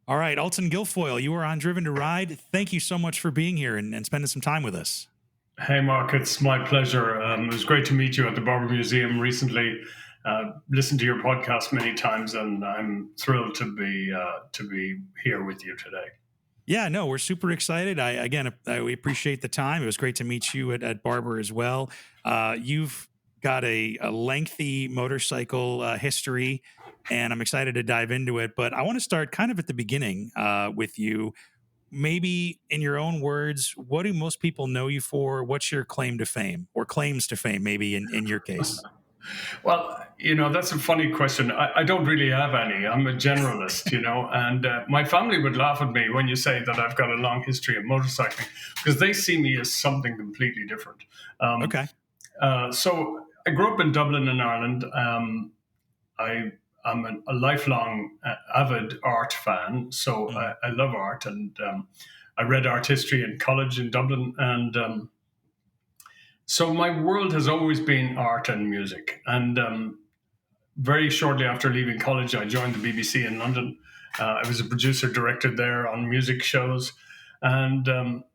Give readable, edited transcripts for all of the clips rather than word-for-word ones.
All right, Ultan Guilfoyle, you are on Driven to Ride. Thank you so much for being here and spending some time with us. Hey, Mark, it's my pleasure. It was great to meet you at the Barber Museum recently. Listened to your podcast many times, and I'm thrilled to be here with you today. Yeah, no, we're super excited. We appreciate the time. It was great to meet you at Barber as well. You've got a lengthy motorcycle history, and I'm excited to dive into it. But I want to start kind of at the beginning with you. Maybe in your own words, what do most people know you for? What's your claim to fame or claims to fame, maybe in your case? Well, that's a funny question. I don't really have any. I'm a generalist, and my family would laugh at me when you say that I've got a long history of motorcycling because they see me as something completely different. Um, Okay. so I grew up in Dublin in Ireland. I'm a lifelong avid art fan, so Mhm. I love art, and I read art history in college in Dublin, and so my world has always been art and music. And very shortly after leaving college, I joined the BBC in London. I was a producer director there on music shows, and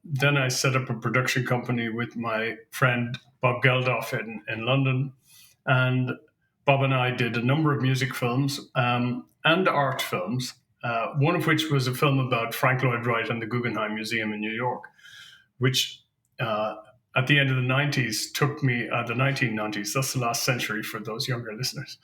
then I set up a production company with my friend Bob Geldof in London, and Bob and I did a number of music films and art films, one of which was a film about Frank Lloyd Wright and the Guggenheim Museum in New York, which uh, at the end of the 90s took me, the 1990s, that's the last century for those younger listeners.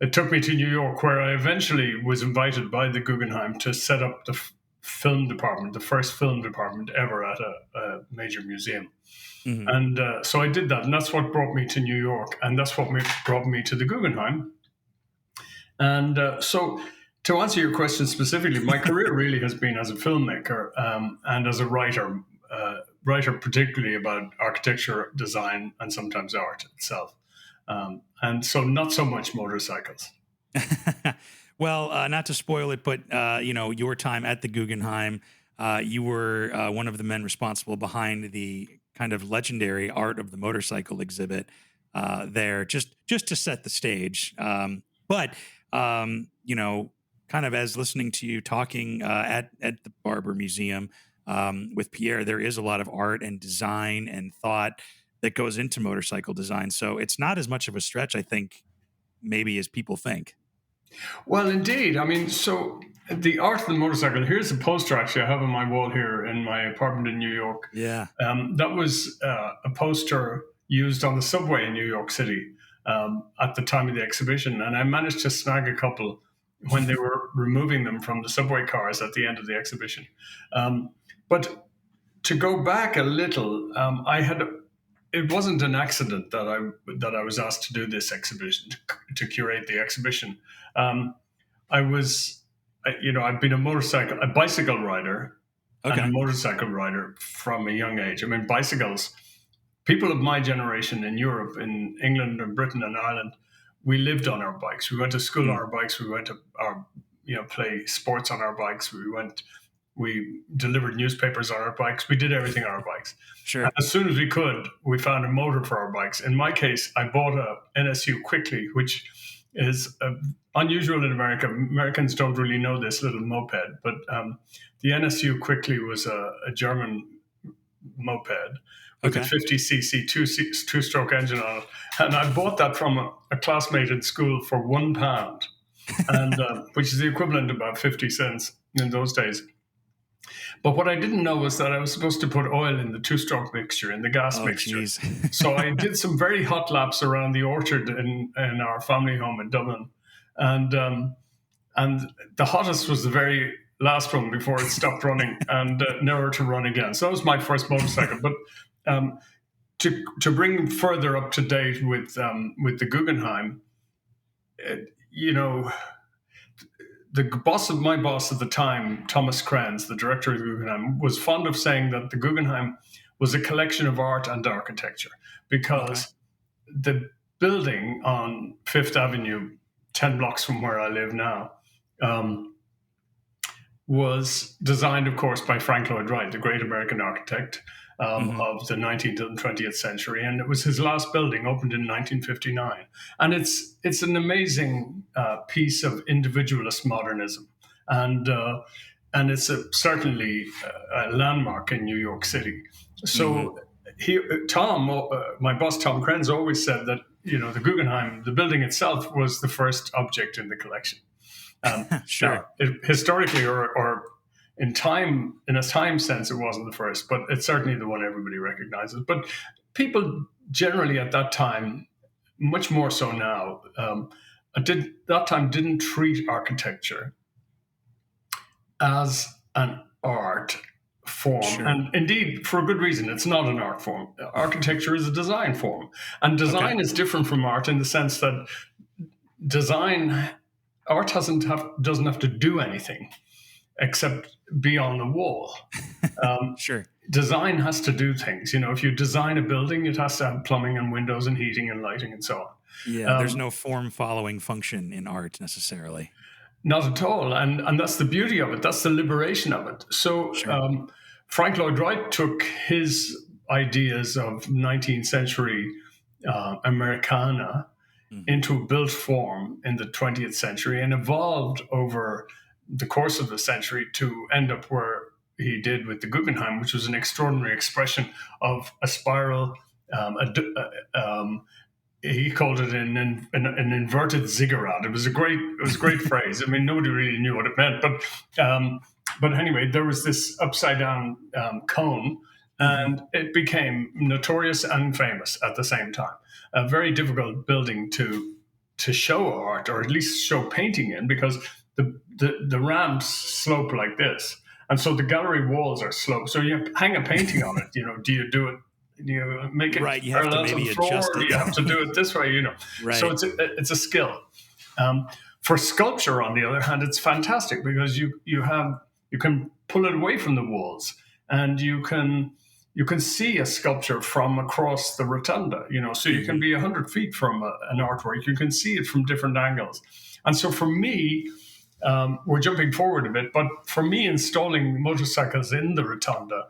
It took me to New York, where I eventually was invited by the Guggenheim to set up the film department, the first film department ever at a major museum. Mhm. And so I did that, and that's what brought me to New York, and that's what brought me to the Guggenheim. And so, to answer your question specifically, my career really has been as a filmmaker and as a writer, writer particularly about architecture, design, and sometimes art itself. And so, not so much motorcycles. Well, not to spoil it, but your time at the Guggenheim, you were one of the men responsible behind the kind of legendary art of the motorcycle exhibit there, just to set the stage. But kind of as listening to you talking at the Barber Museum with Pierre, there is a lot of art and design and thought that goes into motorcycle design. So it's not as much of a stretch, I think, maybe as people think. Well, indeed. I mean, so the art of the motorcycle. Here's a poster actually I have on my wall here in my apartment in New York. Yeah. That was a poster used on the subway in New York City at the time of the exhibition, and I managed to snag a couple when they were removing them from the subway cars at the end of the exhibition. But to go back a little, it wasn't an accident that I was asked to do this exhibition to curate the exhibition. Um, I was, I've been a bicycle rider and a Okay. motorcycle rider from a young age. I mean, bicycles. People of my generation in Europe, in England and Britain and Ireland, we lived on our bikes. We went to school on Mm, our bikes. We went to play sports on our bikes. We delivered newspapers on our bikes. We did everything on our bikes. And sure. as soon as we could, we found a motor for our bikes. In my case, I bought a NSU Quickly, which is unusual in America. Americans don't really know this little moped, but the NSU Quickly was a German moped with a Okay. 50cc two-stroke engine on it. And I bought that from a classmate in school for £1, and which is the equivalent of about 50 cents in those days. But what I didn't know was that I was supposed to put oil in the two-stroke mixture, in the gas Oh, mixture. geez. So I did some very hot laps around the orchard in our family home in Dublin, and and the hottest was the very last one before it stopped running and never to run again. So that was my first motorcycle. But to bring further up to date with the Guggenheim, you know, my boss at the time, Thomas Krenz, the director of the Guggenheim, was fond of saying that the Guggenheim was a collection of art and architecture Okay. because the building on Fifth Avenue, 10 blocks from where I live now, um, was designed, of course, by Frank Lloyd Wright, the great American architect Hmm. of the 19th and 20th century. And it was his last building, opened in 1959. And it's an amazing piece of individualist modernism. and it's certainly a landmark in New York City. Hmm. So my boss Tom Krenz always said that the Guggenheim, the building itself, was the first object in the collection. Sure. Now, historically or in a time sense, it wasn't the first, but it's certainly the one everybody recognizes. But people generally at that time, much more so now, that time didn't treat architecture as an art form. Sure. And indeed, for a good reason, it's not an art form. Architecture is a design form. And Okay. design is different from art in the sense that art doesn't have to do anything except be on the wall. Sure. Design has to do things. If you design a building, it has to have plumbing and windows and heating and lighting and so Yeah. on. There's no form following function in art necessarily. Not at all, and that's the beauty of it. That's the liberation of it. So Sure. Frank Lloyd Wright took his ideas of 19th century Americana Hmm. into a built form in the 20th century and evolved over the course of the century to end up where he did with the Guggenheim, which was an extraordinary expression of a spiral. He called it an inverted ziggurat. It was a great phrase. I mean, nobody really knew what it meant, but anyway, there was this upside down cone, Hmm. and it became notorious and famous at the same time. A very difficult building to show art, or at least show painting in, because the ramps slope like this, and so the gallery walls are sloped. So you hang a painting on it. Do you do it? You make it Right. You have to parallel to the maybe floor. adjust it. You have to do it this way. So Right. it's a skill. For sculpture, on the other hand, it's fantastic because you can pull it away from the walls, and you can see a sculpture from across the rotunda. So you can Hmm. be 100 feet from an artwork. You can see it from different angles, and so for me. We're jumping forward a bit, but for me, installing motorcycles in the rotunda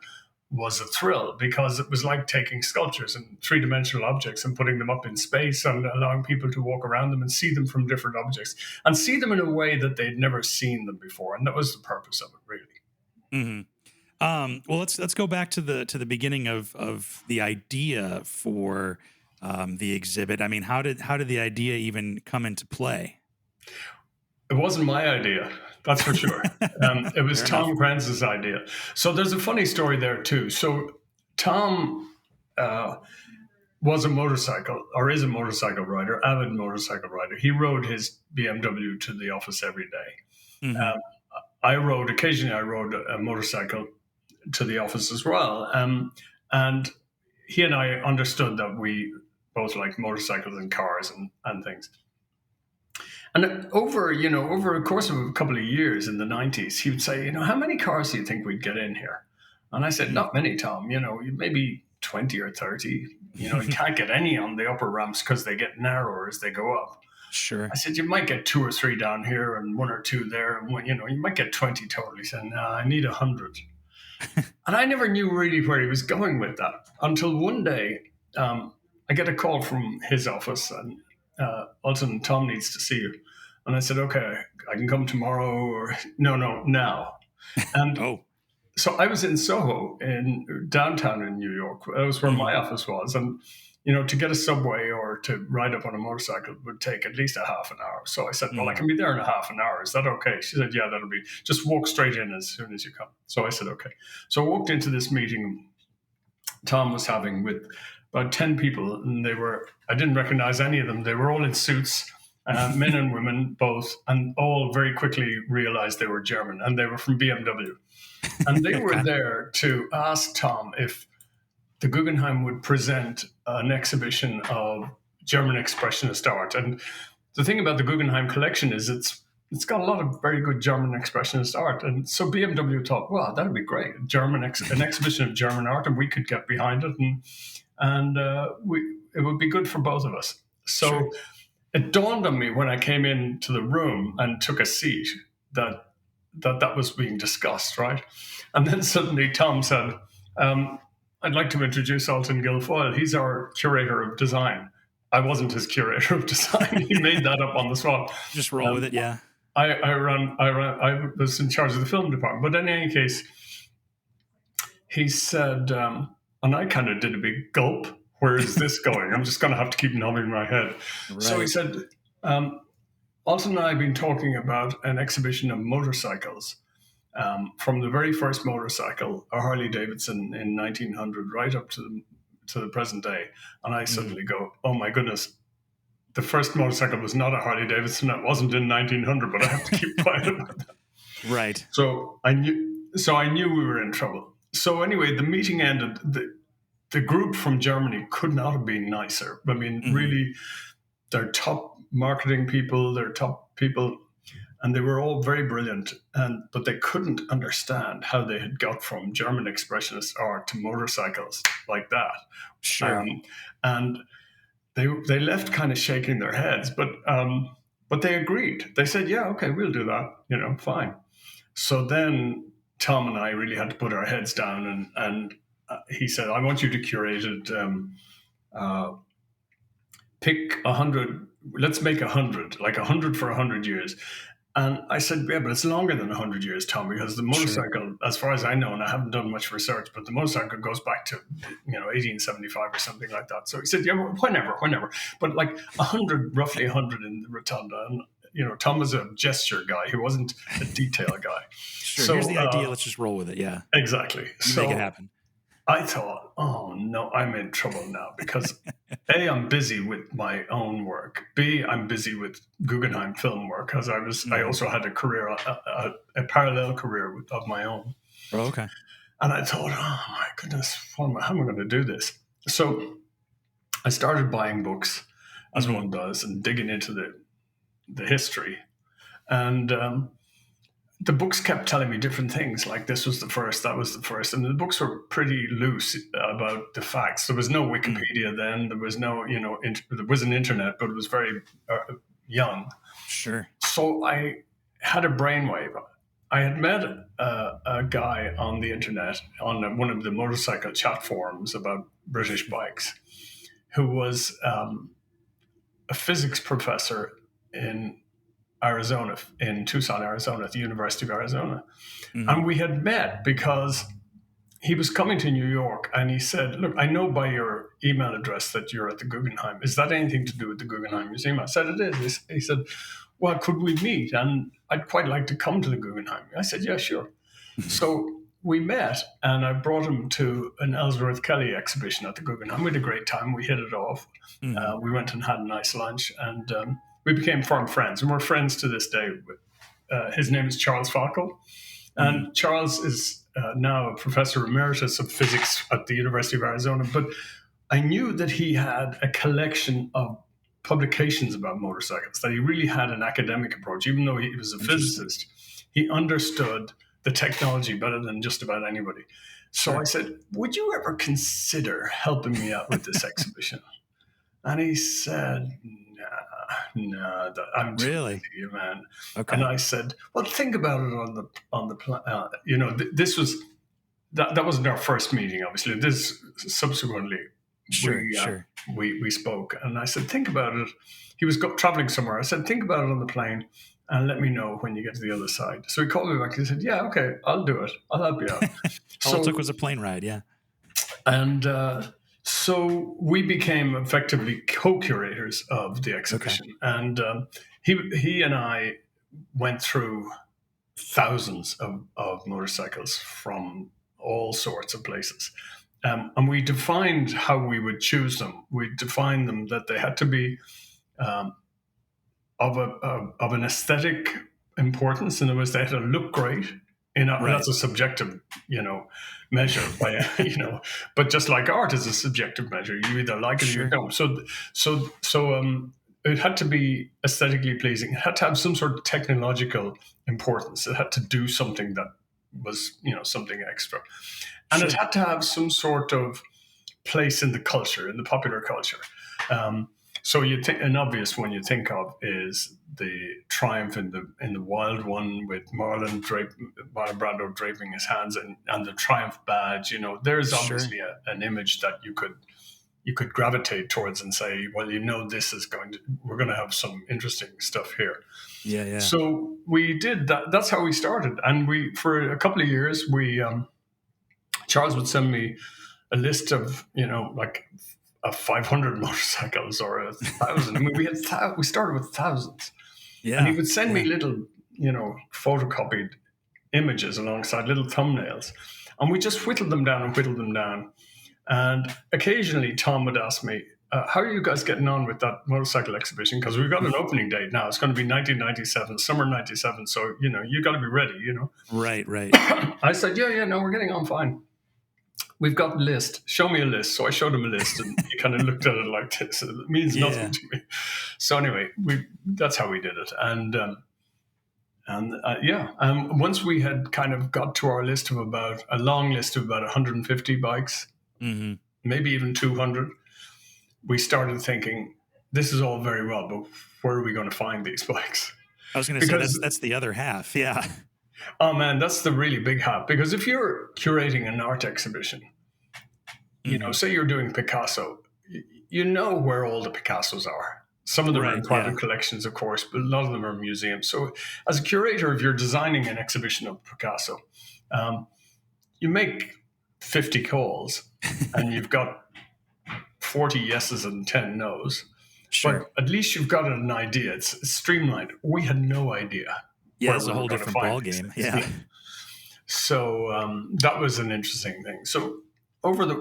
was a thrill because it was like taking sculptures and three-dimensional objects and putting them up in space and allowing people to walk around them and see them from different objects and see them in a way that they'd never seen them before. And that was the purpose of it, really. Hmm. Well, let's go back to the beginning of the idea for the exhibit. I mean, how did the idea even come into play? It wasn't my idea, that's for sure. It was Fair enough. Tom Grenz's idea. So there's a funny story there too. So Tom uh, was a motorcycle, or is a motorcycle rider, avid motorcycle rider. He rode his BMW to the office every day. Hmm. Occasionally I rode a motorcycle to the office as well. And he and I understood that we both like motorcycles and cars and things. And over a course of a couple of years in the 90s, he would say, how many cars do you think we'd get in here? And I said, not many, Tom, maybe 20 or 30. You can't get any on the upper ramps because they get narrower as they go up. Sure. I said, you might get 2 or 3 down here and 1 or 2 there. And, you might get 20 total. He said, no, I need 100. And I never knew really where he was going with that until one day I get a call from his office and Ultan, Tom needs to see you. And I said, okay, I can come tomorrow or no, now. And Oh. so I was in Soho in downtown in New York. That was where my Hmm. office was. And, to get a subway or to ride up on a motorcycle would take at least a half an hour. So I said, well, I Hmm. can be there in a half an hour. Is that okay? She said, yeah, just walk straight in as soon as you come. So I said, okay. So I walked into this meeting Tom was having with about 10 people. And I didn't recognize any of them. They were all in suits. Men and women both, and all very quickly realized they were German and they were from BMW. And they were Okay. there to ask Tom if the Guggenheim would present an exhibition of German expressionist art. And the thing about the Guggenheim collection is it's got a lot of very good German expressionist art. And so BMW thought, wow, that'd be great. An exhibition of German art, and we could get behind it, and it would be good for both of us. Sure. So it dawned on me when I came into the room and took a seat that was being discussed, right? And then suddenly Tom said, I'd like to introduce Ultan Guilfoyle. He's our curator of design. I wasn't his curator of design. He made that up on the spot. Just roll with it. Yeah. I was in charge of the film department. But in any case, he said, and I kind of did a big gulp. Where is this going? I'm just going to have to keep nodding my head. Right. So he said, Ultan and I have been talking about an exhibition of motorcycles, from the very first motorcycle, a Harley Davidson in 1900, right up to the present day. And I suddenly go, oh my goodness, the first motorcycle was not a Harley Davidson. It wasn't in 1900, but I have to keep quiet about that. Right. So I knew we were in trouble. So anyway, the meeting ended. The group from Germany could not have been nicer. I mean, really, they're top marketing people, they're top people, and they were all very brilliant. But they couldn't understand how they had got from German expressionist art to motorcycles like that. Sure. And they left kind of shaking their heads, but they agreed. They said, "Yeah, okay, we'll do that. Fine." So then Tom and I really had to put our heads down, and he said, "I want you to curate it. Pick 100. Let's make 100, like 100 for 100 years." And I said, "Yeah, but it's longer than 100 years, Tom, because the motorcycle, as far as I know, and I haven't done much research, but the motorcycle goes back to 1875 or something like that." So he said, "Yeah, whenever, but like 100, roughly 100 in the rotunda." And Tom was a gesture guy; he wasn't a detail guy. Sure. So, here's the idea. Let's just roll with it. Yeah, exactly. So make it happen. I thought, oh no, I'm in trouble now because A, I'm busy with my own work. B, I'm busy with Guggenheim film work because I also had a career, a parallel career of my own. Oh, okay. And I thought, oh my goodness, how am I going to do this? So I started buying books, as one does, and digging into the history. And the books kept telling me different things, like this was the first, that was the first. And the books were pretty loose about the facts. There was no Wikipedia then. There was no, there was an internet, but it was very young. Sure. So I had a brainwave. I had met a guy on the internet on one of the motorcycle chat forums about British bikes who was a physics professor in Arizona, in Tucson, Arizona, at the University of Arizona. And we had met because he was coming to New York and he said, "Look, I know by your email address that you're at the Guggenheim. Is that anything to do with the Guggenheim Museum?" I said, "It is." He said, "Well, could we meet? And I'd quite like to come to the Guggenheim." I said, "Yeah, sure." So we met and I brought him to an Ellsworth Kelly exhibition at the Guggenheim. We had a great time. We hit it off. We went and had a nice lunch and we became firm friends, and we're friends to this day. His name is Charles Falco, and Charles is now a professor emeritus of physics at the University of Arizona. But I knew that he had a collection of publications about motorcycles, that he really had an academic approach. Even though he was a physicist, he understood the technology better than just about anybody. So I said, "Would you ever consider helping me out with this exhibition?" And he said, "No, I'm really busy, man." Okay. And I said, "Well, think about it on the plan. This was that wasn't our first meeting. Obviously, this subsequently we spoke, and I said, think about it." He was traveling somewhere. I said, "Think about it on the plane, and let me know when you get to the other side." So he called me back. He said, "Yeah, okay, I'll do it. I'll help you out." All it took was a plane ride, yeah. And so we became effectively co-curators of the exhibition. Okay. And he and I went through thousands of motorcycles from all sorts of places. And we defined how we would choose them. We defined them that they had to be of an aesthetic importance. In other words, they had to look great. That's a subjective, measure by, but just like art is a subjective measure. You either like it or you don't. So it had to be aesthetically pleasing. It had to have some sort of technological importance. It had to do something that was, something extra. And it had to have some sort of place in the culture, in the popular culture. So you think an obvious one you think of is the triumph in the Wild One with Marlon Brando draping his hands and the triumph badge. There's obviously an image that you could you could gravitate towards and say, well, we're going to have some interesting stuff here. Yeah, yeah. So we did that. That's how we started. And for a couple of years, Charles would send me a list of, like 500 motorcycles or 1,000. I mean, we started with thousands. Yeah. And he would send me little, photocopied images alongside little thumbnails. And we just whittled them down and whittled them down. And occasionally Tom would ask me, how are you guys getting on with that motorcycle exhibition? Because we've got an opening date now. It's going to be 1997, summer 97. So, you got to be ready, Right, right. I said, yeah, no, we're getting on fine. We've got a list. Show me a list. So I showed him a list, and he kind of looked at it like this. It means nothing to me. So anyway, that's how we did it. And once we had kind of got to our list of a long list of about 150 bikes, maybe even 200, we started thinking, this is all very well, but where are we going to find these bikes? I was going to say that's the other half. Yeah. Oh man, that's the really big half. Because if you're curating an art exhibition, say you're doing Picasso, you know where all the Picassos are. Some of them are in private collections, of course, but a lot of them are museums. So as a curator, if you're designing an exhibition of Picasso, you make 50 calls and you've got 40 yeses and 10 nos. Sure. But at least you've got an idea. It's streamlined. We had no idea. Yeah, it's a whole different ballgame. Yeah. So that was an interesting thing. So over the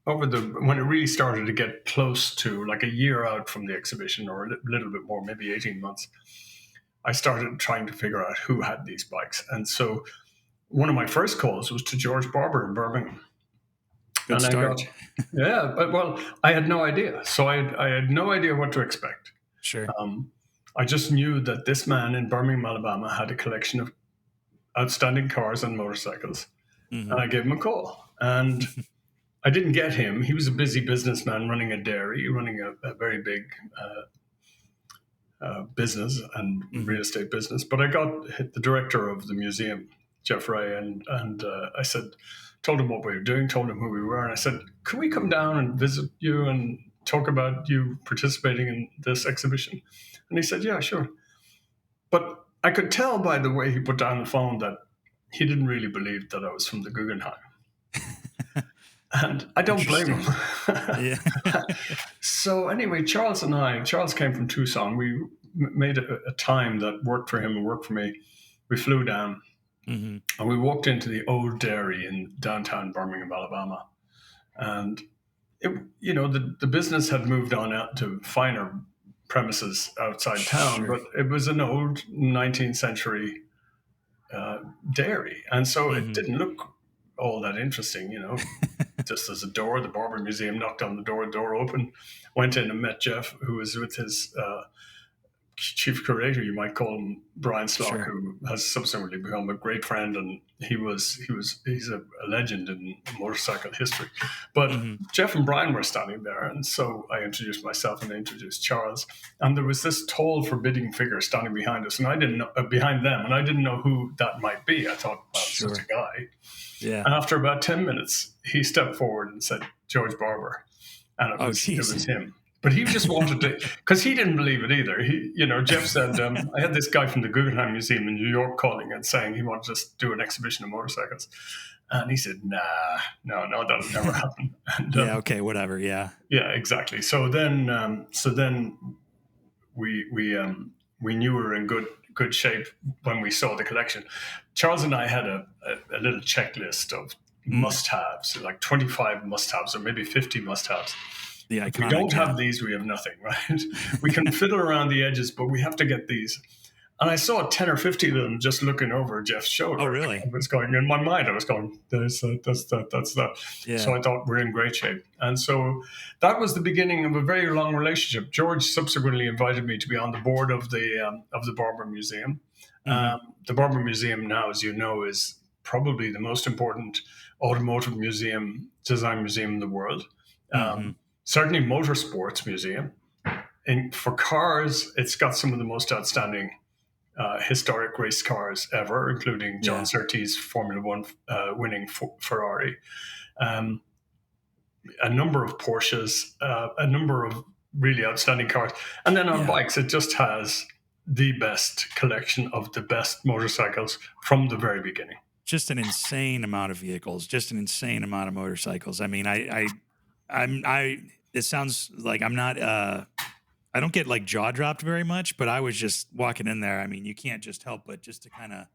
when it really started to get close to like a year out from the exhibition, or a little bit more, maybe 18 months, I started trying to figure out who had these bikes. And so one of my first calls was to George Barber in Birmingham. Good start. I had no idea. So I had no idea what to expect. Sure. I just knew that this man in Birmingham, Alabama, had a collection of outstanding cars and motorcycles. And I gave him a call. And I didn't get him. He was a busy businessman running a dairy, running a very big business and real estate business. But I got the director of the museum, Jeff Ray, and I told him what we were doing, told him who we were. And I said, can we come down and visit you and talk about you participating in this exhibition? And he said, yeah, sure. But I could tell by the way he put down the phone that he didn't really believe that I was from the Guggenheim. And I don't blame him. Yeah. So anyway, Charles came from Tucson. We made a time that worked for him and worked for me. We flew down and we walked into the old dairy in downtown Birmingham, Alabama. And the business had moved on out to finer premises outside town, but it was an old 19th century dairy. And so it didn't look all that interesting, just as a door. The Barber Museum knocked on the door opened, went in and met Jeff, who was with his chief curator, you might call him, Brian Slock, who has subsequently become a great friend, and he's a legend in motorcycle history. But Jeff and Brian were standing there, and so I introduced myself and they introduced Charles, and there was this tall, forbidding figure standing behind us, and I didn't know behind them, and I didn't know who that might be. I thought, well, it's just a guy. Yeah. And after about 10 minutes, he stepped forward and said, George Barber, and it was him. But he just wanted to, because he didn't believe it either. Jeff said, I had this guy from the Guggenheim Museum in New York calling and saying he wanted to do an exhibition of motorcycles. And he said, no, that'll never happen. And, okay, whatever, yeah. Yeah, exactly. So then we knew we were in good shape when we saw the collection. Charles and I had a little checklist of must-haves, like 25 must-haves or maybe 50 must-haves. If we don't have these, we have nothing, right? We can fiddle around the edges, but we have to get these. And I saw 10 or 50 of them just looking over Jeff's shoulder. Oh, really? I was going, in my mind, I was going, there's that, that's that. Yeah. So I thought, we're in great shape. And so that was the beginning of a very long relationship. George subsequently invited me to be on the board of the Barber Museum. The Barber Museum now, as you know, is probably the most important automotive design museum in the world. Certainly motorsports museum. And for cars, it's got some of the most outstanding historic race cars ever, including John Surtees' Formula One winning Ferrari. a number of Porsches, a number of really outstanding cars. And then on Yeah. bikes, it just has the best collection of the best motorcycles from the very beginning. Just an insane amount of vehicles, just an insane amount of motorcycles. I mean, it sounds like I'm not, I don't get like jaw dropped very much, but I was just walking in there. I mean, you can't just help but just to kind of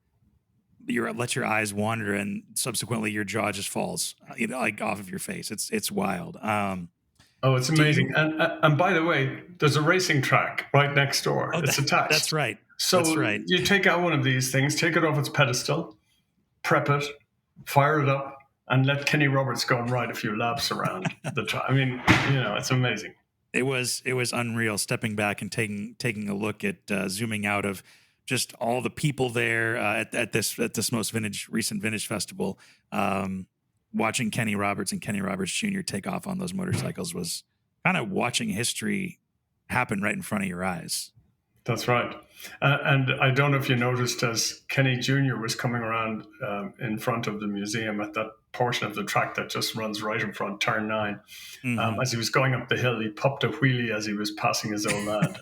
let your eyes wander, and subsequently your jaw just falls, like off of your face. It's wild. Oh, it's Do amazing. you? And by the way, there's a racing track right next door. Oh, It's that's attached. right. That's So right. you take out one of these things, take it off its pedestal, prep it, fire it up, and let Kenny Roberts go and ride a few laps around the track. I mean, it's amazing. It was unreal stepping back and taking a look at zooming out of just all the people there at this most recent vintage festival. Watching Kenny Roberts and Kenny Roberts Jr. take off on those motorcycles was kind of watching history happen right in front of your eyes. That's right. And I don't know if you noticed, as Kenny Jr. was coming around in front of the museum at that portion of the track that just runs right in front, turn 9. Mm-hmm. As he was going up the hill, he popped a wheelie as he was passing his old man.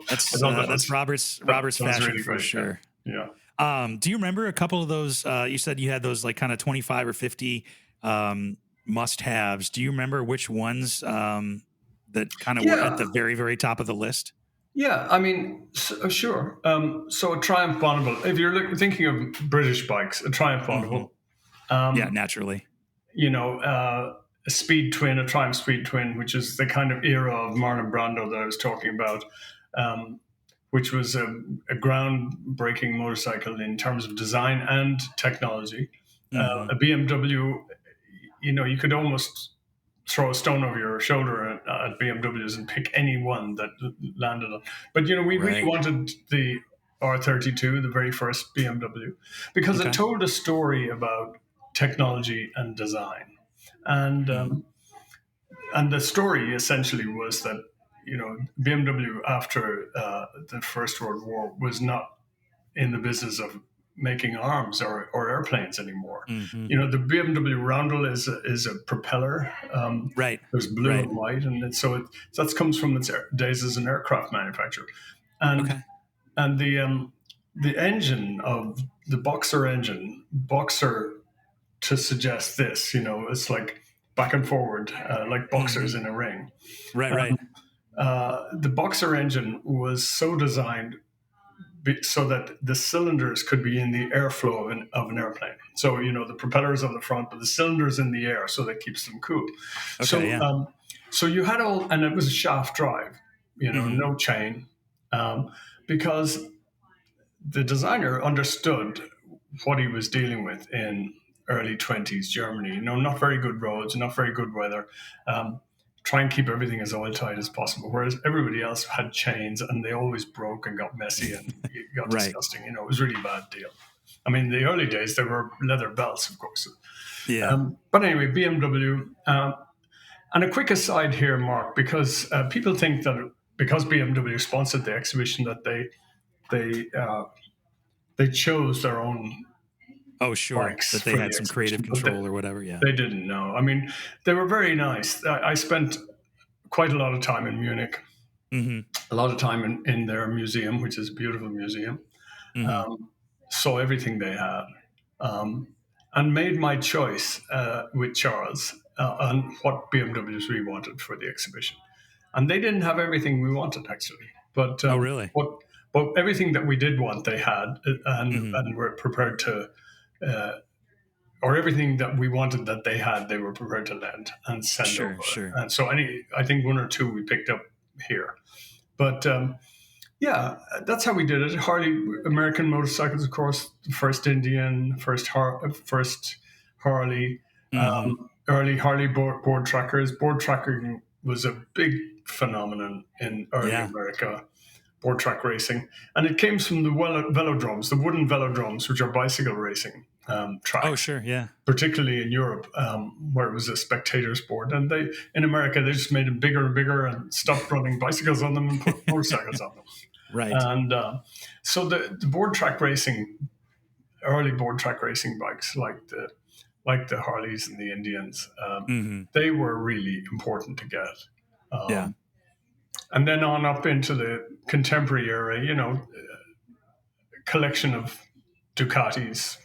That's Robert's fashion really for great, sure. Yeah. Do you remember a couple of those? You said you had those like kind of 25 or 50 must-haves. Do you remember which ones that kind of were at the very, very top of the list? Yeah, I mean, sure. So a Triumph Bonneville, if you're thinking of British bikes, a Triumph Bonneville. Yeah, naturally. A Speed Twin, a Triumph Speed Twin, which is the kind of era of Marlon Brando that I was talking about, which was a groundbreaking motorcycle in terms of design and technology. A BMW, you could almost throw a stone over your shoulder at BMWs and pick any one that landed on. But, we really wanted the R32, the very first BMW, because it told a story about technology and design. And the story essentially was that, BMW after the First World War was not in the business of making arms or airplanes anymore. The BMW Roundel is a propeller. Right. There's blue and white, and that comes from its days as an aircraft manufacturer. And the engine of the Boxer to suggest this, it's like back and forward, like boxers in a ring. Right. The Boxer engine was so designed so that the cylinders could be in the airflow of an airplane. So, the propeller is on the front, but the cylinder's in the air, so that keeps them cool. So you had and it was a shaft drive, no chain, because the designer understood what he was dealing with in early 20s Germany. Not very good roads, not very good weather. Try and keep everything as oil tight as possible, whereas everybody else had chains and they always broke and got messy and got disgusting. It was really a bad deal. I mean, the early days, there were leather belts, of course. Yeah. But anyway, BMW. And a quick aside here, Mark, because people think that because BMW sponsored the exhibition that they chose their own. Oh, sure. Bikes that they had some creative control or whatever. Yeah. They didn't know. I mean, they were very nice. I spent quite a lot of time in Munich, a lot of time in their museum, which is a beautiful museum. Saw everything they had, and made my choice with Charles on what BMWs we wanted for the exhibition. And they didn't have everything we wanted, actually. But oh, really? But everything that we did want, they had, and were prepared to. Or everything that we wanted that they had, they were prepared to lend and send over. Sure. And so I think one or two we picked up here. But that's how we did it. American motorcycles, of course, the first Indian, first Harley, early Harley board trackers. Board tracking was a big phenomenon in early America. Board track racing, and it came from the velodromes, the wooden velodromes, which are bicycle racing tracks. Oh, sure, yeah. Particularly in Europe, where it was a spectator sport, and in America they just made them bigger and bigger and stopped running bicycles on them and put motorcycles on them. Right. And so the board track racing, early board track racing bikes like the like the Harleys and the Indians, Hmm. they were really important to get. Yeah. Um, and then on up into the contemporary era, collection of Ducatis.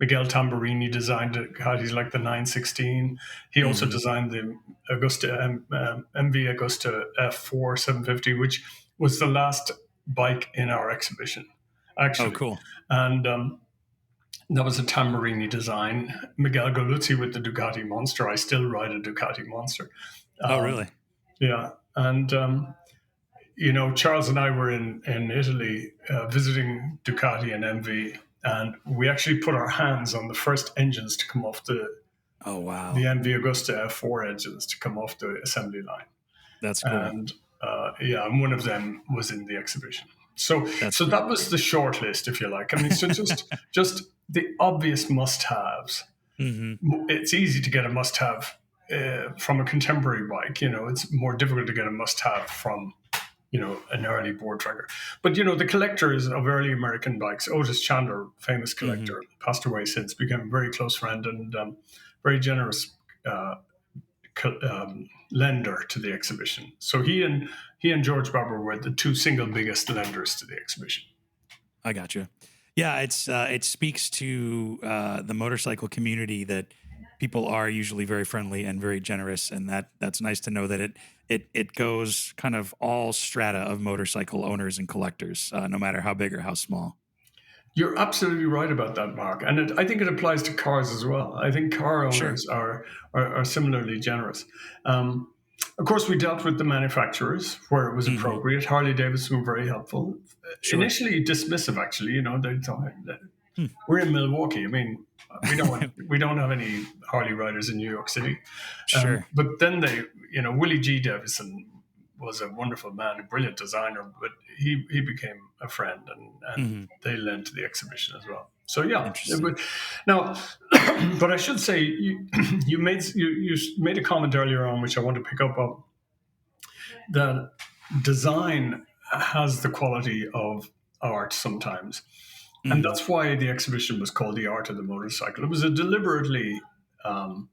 Miguel Tamburini designed Ducatis like the 916. He also Hmm. designed the MV Agusta F4 750, which was the last bike in our exhibition, Oh, actually. cool. And that was a Tamburini design. Miguel Galuzzi with the Ducati Monster. I still ride a Ducati Monster. Oh, Um, really? yeah. And Charles and I were in Italy visiting Ducati and MV, and we actually put our hands on the first engines to come off Oh, the wow. MV Agusta F4 engines to come off the assembly line. That's cool. And and one of them was in the exhibition. So, That's so great. that was the short list, if you like. I mean, so just the obvious must-haves. Hmm. It's easy to get a must-have from a contemporary bike. It's more difficult to get a must-have from an early board tracker. But the collectors of early American bikes, Otis Chandler, famous Hmm. collector, passed away since, became a very close friend and very generous lender to the exhibition. So he and George Barber were the two single biggest lenders to the exhibition. I got you. Yeah, it speaks to the motorcycle community that people are usually very friendly and very generous, and that's nice to know that it goes kind of all strata of motorcycle owners and collectors, no matter how big or how small. You're absolutely right about that, Mark, and I think it applies to cars as well. I think car Sure. owners are similarly generous. Um, of course, we dealt with the manufacturers where it was Hmm. appropriate. Harley Davidson were very helpful. Sure. Initially dismissive, actually. They thought that Hmm. we're in Milwaukee. I mean, we don't have any Harley riders in New York City. Sure. But then Willie G. Davison was a wonderful man, a brilliant designer, but he became a friend, and Hmm. they lent to the exhibition as well. So yeah, Interesting. now, but I should say you made a comment earlier on which I want to pick up on, that design has the quality of art sometimes. And Hmm. that's why the exhibition was called The Art of the Motorcycle. It was a deliberately, um,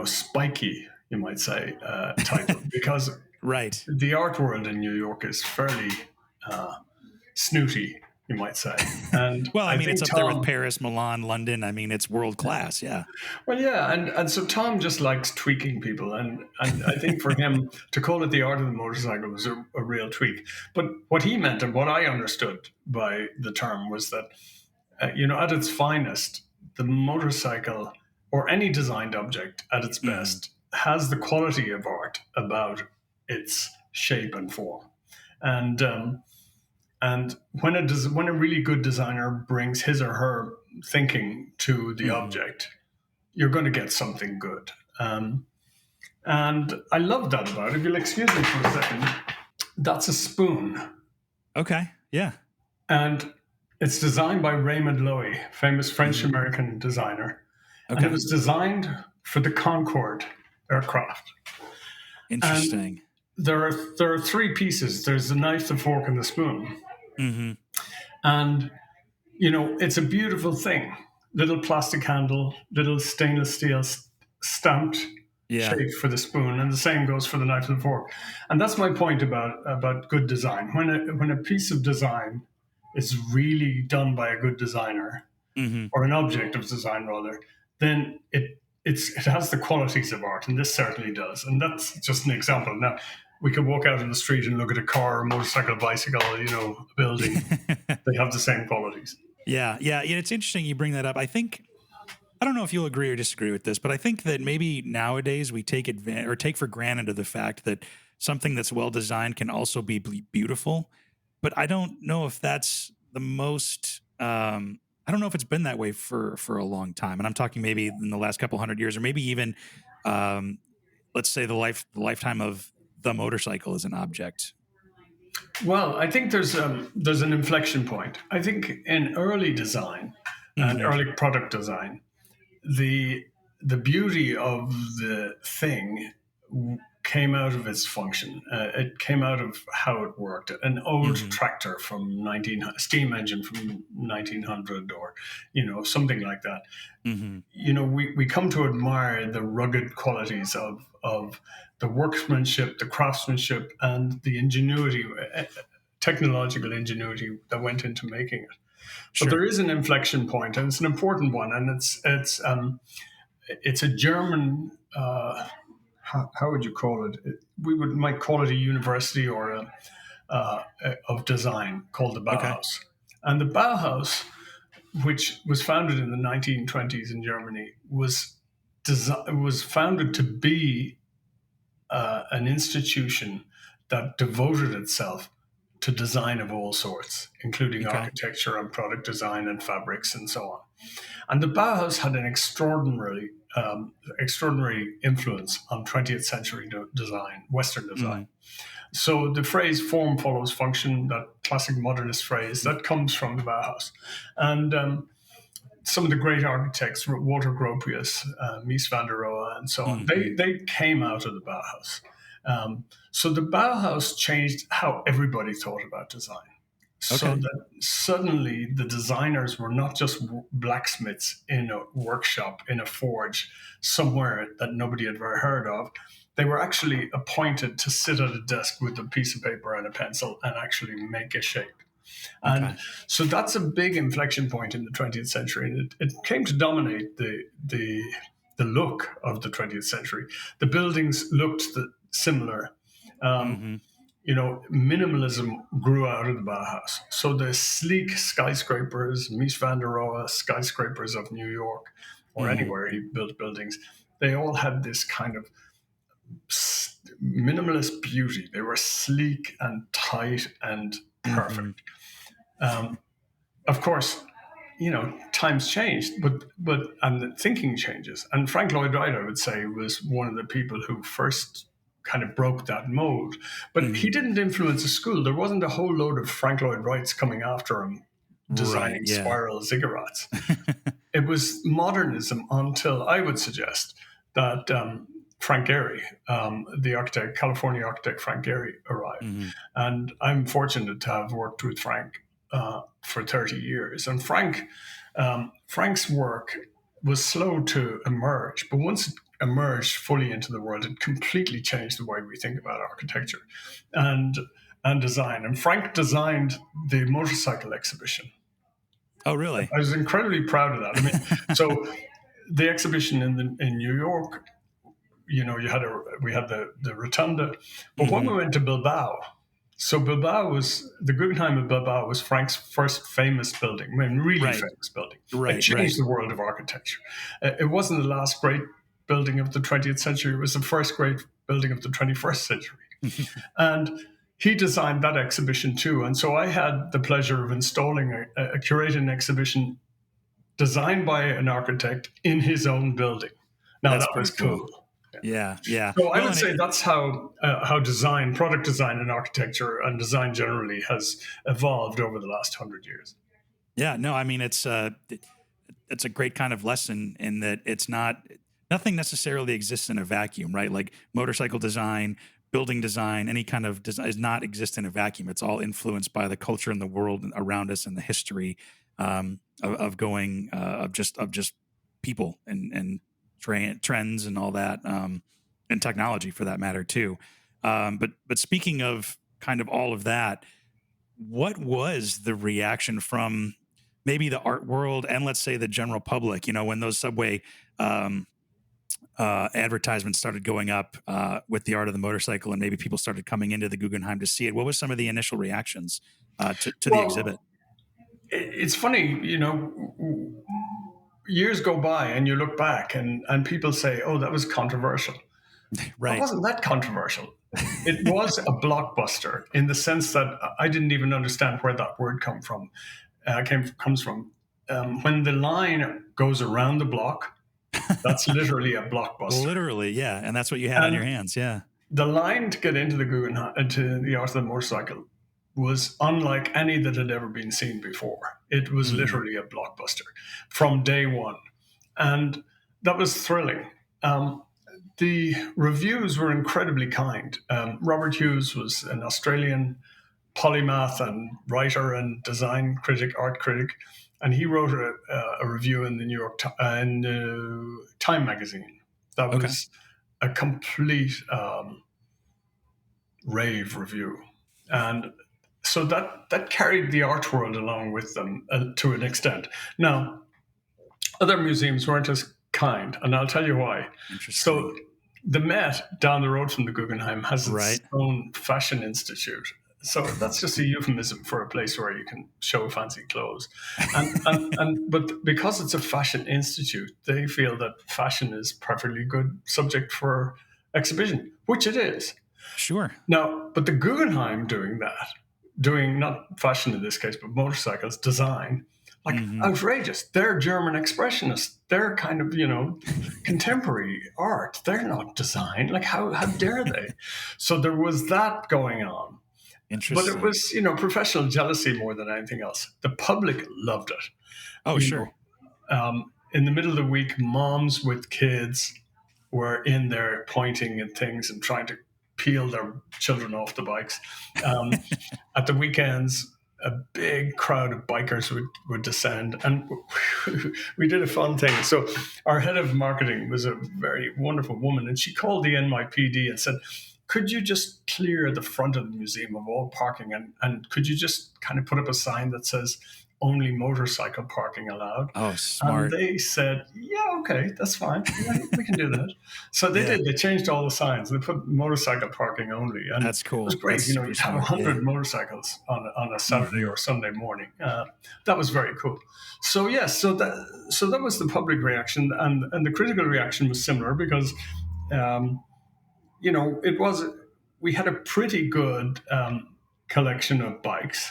spiky, you might say, title, because Right. the art world in New York is fairly uh, snooty, you might say. And Well, I I mean, it's think up there with Tom, Paris, Milan, London. I mean, it's world class. Yeah. well, yeah, and so Tom just likes tweaking people, and I think for him to call it the art of the motorcycle was a real tweak. But what he meant and what I understood by the term was that at its finest, the motorcycle or any designed object at its Hmm. best has the quality of art about its shape and form. And when a really good designer brings his or her thinking to the Hmm. object, you're going to get something good. And I love that about it. If you'll excuse me for a second, that's a spoon. Okay. Yeah. And it's designed by Raymond Loewy, famous French Hmm. American designer. And it Okay. was designed for the Concorde aircraft. And Interesting. there are three pieces. There's the knife, the fork, and the spoon. Hmm. And it's a beautiful thing. Little plastic handle, little stainless steel stamped Yeah. shape for the spoon, and the same goes for the knife and fork. And that's my point about good design. When a piece of design is really done by a good designer, Hmm. or an object of design rather, then it has the qualities of art, and this certainly does. And that's just an example. Now, we could walk out in the street and look at a car, a motorcycle, a bicycle, a building. They have the same qualities. Yeah, yeah, yeah. It's interesting you bring that up. I don't know if you'll agree or disagree with this, but I think that maybe nowadays we take advantage or take for granted of the fact that something that's well designed can also be beautiful. But I don't know if that's the most. I don't know if it's been that way for a long time, and I'm talking maybe in the last couple hundred years, or maybe even, um, let's say the lifetime of the motorcycle as an object. Well, I think there's an inflection point. I think in early design and Hmm. early product design, the beauty of the thing came out of its function. It came out of how it worked. An old Mm-hmm. tractor from steam engine from 1900, or something like that. Mm-hmm. We come to admire the rugged qualities of the workmanship, the craftsmanship, and the ingenuity, technological ingenuity that went into making it. But there Sure. is an inflection point, and it's an important one, and it's a German. How would you call it? We might call it a university or of design called the Okay. Bauhaus, and the Bauhaus, which was founded in the 1920s in Germany, was founded to be an institution that devoted itself to design of all sorts, including Okay. architecture and product design and fabrics and so on. And the Bauhaus had an extraordinary influence on 20th century design, Western design. Mm-hmm. So the phrase "form follows function," that classic modernist phrase, that comes from the Bauhaus. And some of the great architects, Walter Gropius, Mies van der Rohe, and so on, Mm-hmm. they came out of the Bauhaus. So the Bauhaus changed how everybody thought about design. So Okay. that suddenly the designers were not just blacksmiths in a workshop, in a forge somewhere that nobody had ever heard of. They were actually appointed to sit at a desk with a piece of paper and a pencil and actually make a shape. Okay. And so that's a big inflection point in the 20th century. And it came to dominate the look of the 20th century. The buildings looked similar. Um, Mm-hmm. Minimalism grew out of the Bauhaus. So the sleek skyscrapers, Mies van der Rohe skyscrapers of New York or Mm-hmm. anywhere he built buildings, they all had this kind of minimalist beauty. They were sleek and tight and Mm-hmm. perfect. Um, of course, times changed, but and the thinking changes. And Frank Lloyd Wright, I would say, was one of the people who first kind of broke that mold. But Mm-hmm. he didn't influence a school. There wasn't a whole load of Frank Lloyd Wrights coming after him, Right. designing Yeah. spiral ziggurats. It was modernism until, I would suggest, that Frank Gehry, the architect, California architect Frank Gehry, arrived. Mm-hmm. And I'm fortunate to have worked with Frank for 30 years. And Frank's work was slow to emerge, but once it emerged fully into the world, it completely changed the way we think about architecture and design. And Frank designed the motorcycle exhibition. Oh, really? I was incredibly proud of that. I mean, so the exhibition in New York, we had the rotunda, but when Mm-hmm. we went to Bilbao, so the Guggenheim of Bilbao was Frank's first famous building, I mean, really Right. famous building. It Right. Right. changed the world of architecture. It wasn't the last great building of the 20th century; it was the first great building of the 21st century. And he designed that exhibition too. And so I had the pleasure of installing curating an exhibition designed by an architect in his own building. Now That's that pretty was cool. cool. Yeah. Yeah. So I Well, would and say that's how design, product design, and architecture and design generally has evolved over the last 100 years. yeah. No, I mean, it's a great kind of lesson in that nothing necessarily exists in a vacuum, right? Like motorcycle design, building design, any kind of design does not exist in a vacuum. It's all influenced by the culture and the world around us and the history of just people and trends and all that, and technology for that matter too. But speaking of kind of all of that, what was the reaction from maybe the art world and let's say the general public? When those subway um, advertisements started going up with the art of the motorcycle, and maybe people started coming into the Guggenheim to see it. What was some of the initial reactions to the exhibit? Well, it's funny, years go by and you look back and people say, oh, that was controversial. It Right. wasn't that controversial. It was a blockbuster in the sense that I didn't even understand where that word comes from. When the line goes around the block, that's literally a blockbuster. Literally, yeah, and that's what you had on your And hands, yeah. the line to get into the Guggenheim, into the art of the motorcycle, was unlike any that had ever been seen before. It was Hmm. literally a blockbuster from day one, and that was thrilling. Um, the reviews were incredibly kind. Robert Hughes was an Australian polymath and writer and design critic, art critic, and he wrote a review in the Time magazine. That Okay. was a complete rave review, and so that carried the art world along with them to an extent. Now, other museums weren't as kind, and I'll tell you why. Interesting. So, the Met down the road from the Guggenheim has its Right. own fashion institute. So that's just a euphemism for a place where you can show fancy clothes. But because it's a fashion institute, they feel that fashion is perfectly good subject for exhibition, which it is. Sure. Now, but the Guggenheim doing not fashion in this case, but motorcycles design, like outrageous. They're German expressionists. They're kind of, contemporary art. They're not design. Like, how dare they? So there was that going on. Interesting. But it was, professional jealousy more than anything else. The public loved it. Oh, sure. In the middle of the week, moms with kids were in there pointing at things and trying to peel their children off the bikes. At the weekends, a big crowd of bikers would descend, and we did a fun thing. So our head of marketing was a very wonderful woman, and she called the NYPD and said, could you just clear the front of the museum of all parking, and could you just kind of put up a sign that says only motorcycle parking allowed? Oh, smart. And they said, yeah, okay, that's fine. Yeah, we can do that. So they did. They changed all the signs. They put motorcycle parking only. And that's cool. It was great. That's you'd have 100 motorcycles on a Saturday or Sunday morning. That was very cool. So, yes, so that was the public reaction. And the critical reaction was similar because we had a pretty good collection of bikes,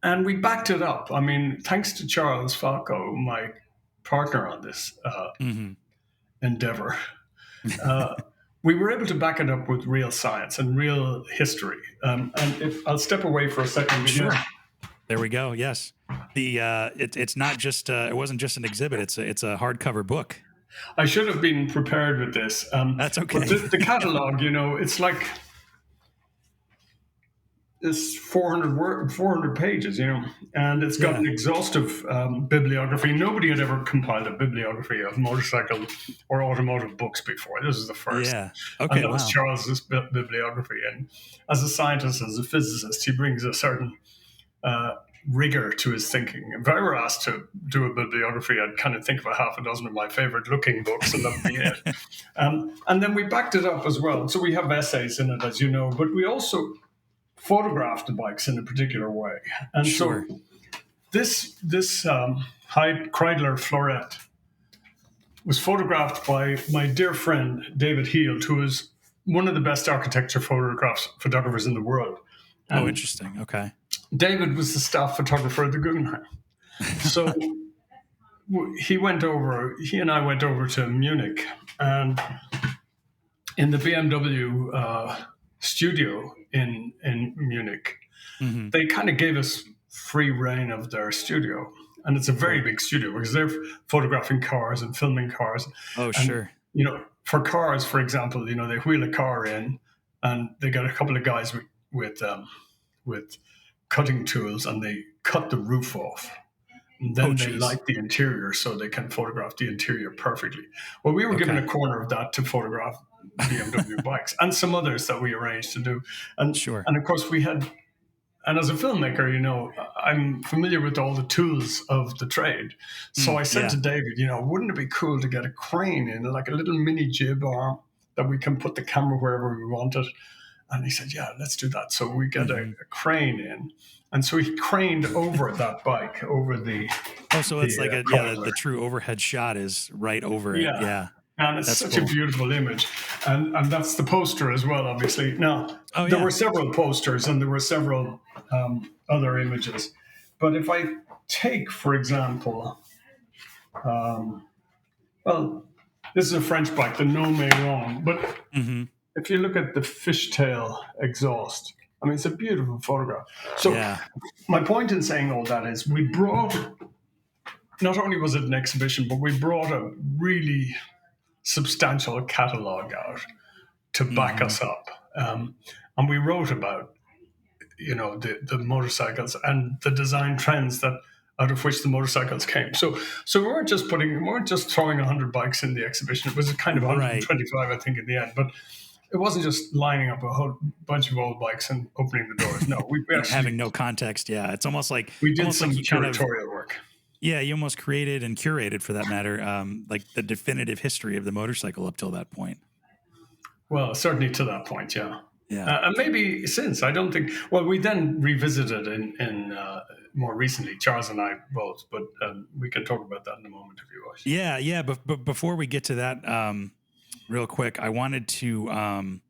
and we backed it up. I mean, thanks to Charles Falco, my partner on this endeavor, we were able to back it up with real science and real history. I'll step away for a second. Sure. There we go. Yes. It's not just it wasn't just an exhibit. It's a hardcover book. I should have been prepared with this. That's okay. But the catalog, it's like it's 400 pages, and it's got an exhaustive bibliography. Nobody had ever compiled a bibliography of motorcycle or automotive books before. This is the first. Yeah. Okay. And that was Charles's bibliography. And as a scientist, as a physicist, he brings a certain rigor to his thinking. If I were asked to do a bibliography, I'd kind of think of a half a dozen of my favorite looking books, and that'd be it. And then we backed it up as well. So we have essays in it, as you know, but we also photographed the bikes in a particular way. And so this Kreidler Florette was photographed by my dear friend, David Heald, who is one of the best architecture photographers in the world. Oh, interesting. Okay. David was the staff photographer at the Guggenheim. So he and I went over to Munich, and in the BMW studio in Munich, they kind of gave us free reign of their studio. And it's a very big studio because they're photographing cars and filming cars. Oh, sure. For cars, for example, they wheel a car in, and they got a couple of guys with cutting tools, and they cut the roof off. And then they light the interior so they can photograph the interior perfectly. Well, we were given a corner of that to photograph BMW bikes and some others that we arranged to do. And of course we had, and as a filmmaker, I'm familiar with all the tools of the trade. So I said to David, wouldn't it be cool to get a crane in, like a little mini jib arm that we can put the camera wherever we want it? And he said, yeah, let's do that. So we get a crane in. And so he craned over that bike, over the... Oh, so it's like the true overhead shot is right over it. Yeah. And it's such a beautiful image. And that's the poster as well, obviously. Now, there were several posters and there were several other images. But if I take, for example, this is a French bike, the No Me Wrong. But if you look at the fishtail exhaust, I mean, it's a beautiful photograph. So my point in saying all that is we brought, not only was it an exhibition, but we brought a really substantial catalog out to back Hmm. us up. And we wrote about, the motorcycles and the design trends that out of which the motorcycles came. So we weren't just throwing 100 bikes in the exhibition. It was a kind of Right. 125, I think, in the end. But it wasn't just lining up a whole bunch of old bikes and opening the doors. No, we Having actually no context. Yeah. It's we did almost like some you kind of, curatorial work. yeah, you almost created and curated, for that matter, like the definitive history of the motorcycle up till that point. Well, certainly to that point, yeah. Yeah. And maybe since, I don't think. Well, we then revisited in more recently, Charles and I both. But we can talk about that in a moment if you wish. Yeah. Yeah. But before we get to that, real quick, I wanted to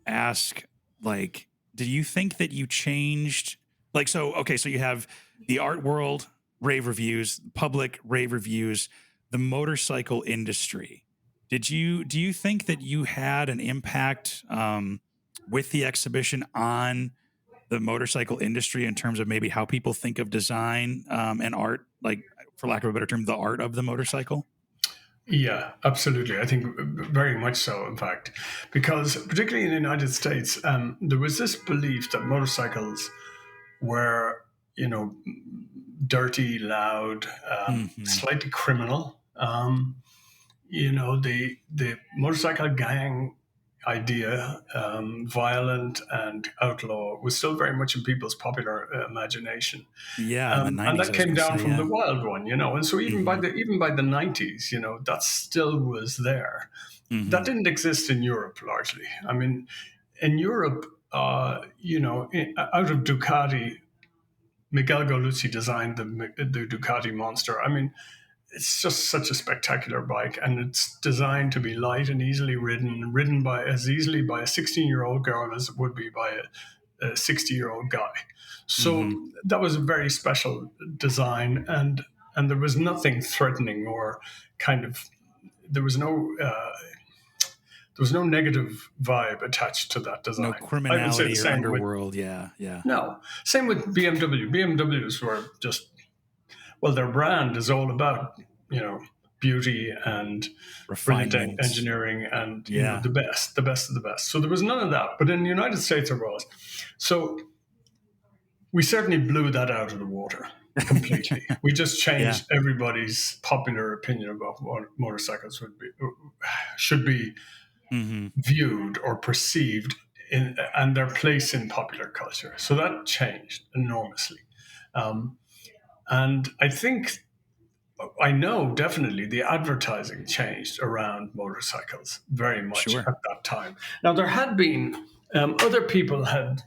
ask, like, do you think that you changed, like, so okay, so you have the art world rave reviews, public rave reviews, the motorcycle industry. Do you think that you had an impact with the exhibition on the motorcycle industry in terms of maybe how people think of design and art, like, for lack of a better term, the art of the motorcycle? Yeah, absolutely. I think very much so, in fact, because particularly in the United States, there was this belief that motorcycles were, dirty, loud, Hmm. slightly criminal. The motorcycle gang idea, violent and outlaw, was still very much in people's popular imagination, Yeah, in the and 90s, that I was came going to down say. from the Yeah. wild one, and so Hmm. even by the 90s, that still was there. That Hmm. didn't exist in Europe largely. I mean, in Europe, out of Ducati, Miguel Goluzzi designed the Ducati Monster. I mean, it's just such a spectacular bike, and it's designed to be light and easily ridden by as easily by a 16-year-old girl as it would be by a 60-year-old guy. Hmm. So that was a very special design, and there was nothing threatening or kind of there was no negative vibe attached to that No design. I would say the criminality or same with underworld. Yeah. Yeah. no, same with BMW. BMWs were just, well, their brand is all about, you know, beauty and brilliant Refinement. engineering and, Yeah. the best of the best. So there was none of that. But in the United States, there was. So we certainly blew that out of the water completely. We just Yeah. changed everybody's popular opinion about what motorcycles should be Hmm. viewed or perceived and their place in popular culture. So that changed enormously. Um, and I know definitely the advertising changed around motorcycles very much Sure. at that time. Now, there had been other people had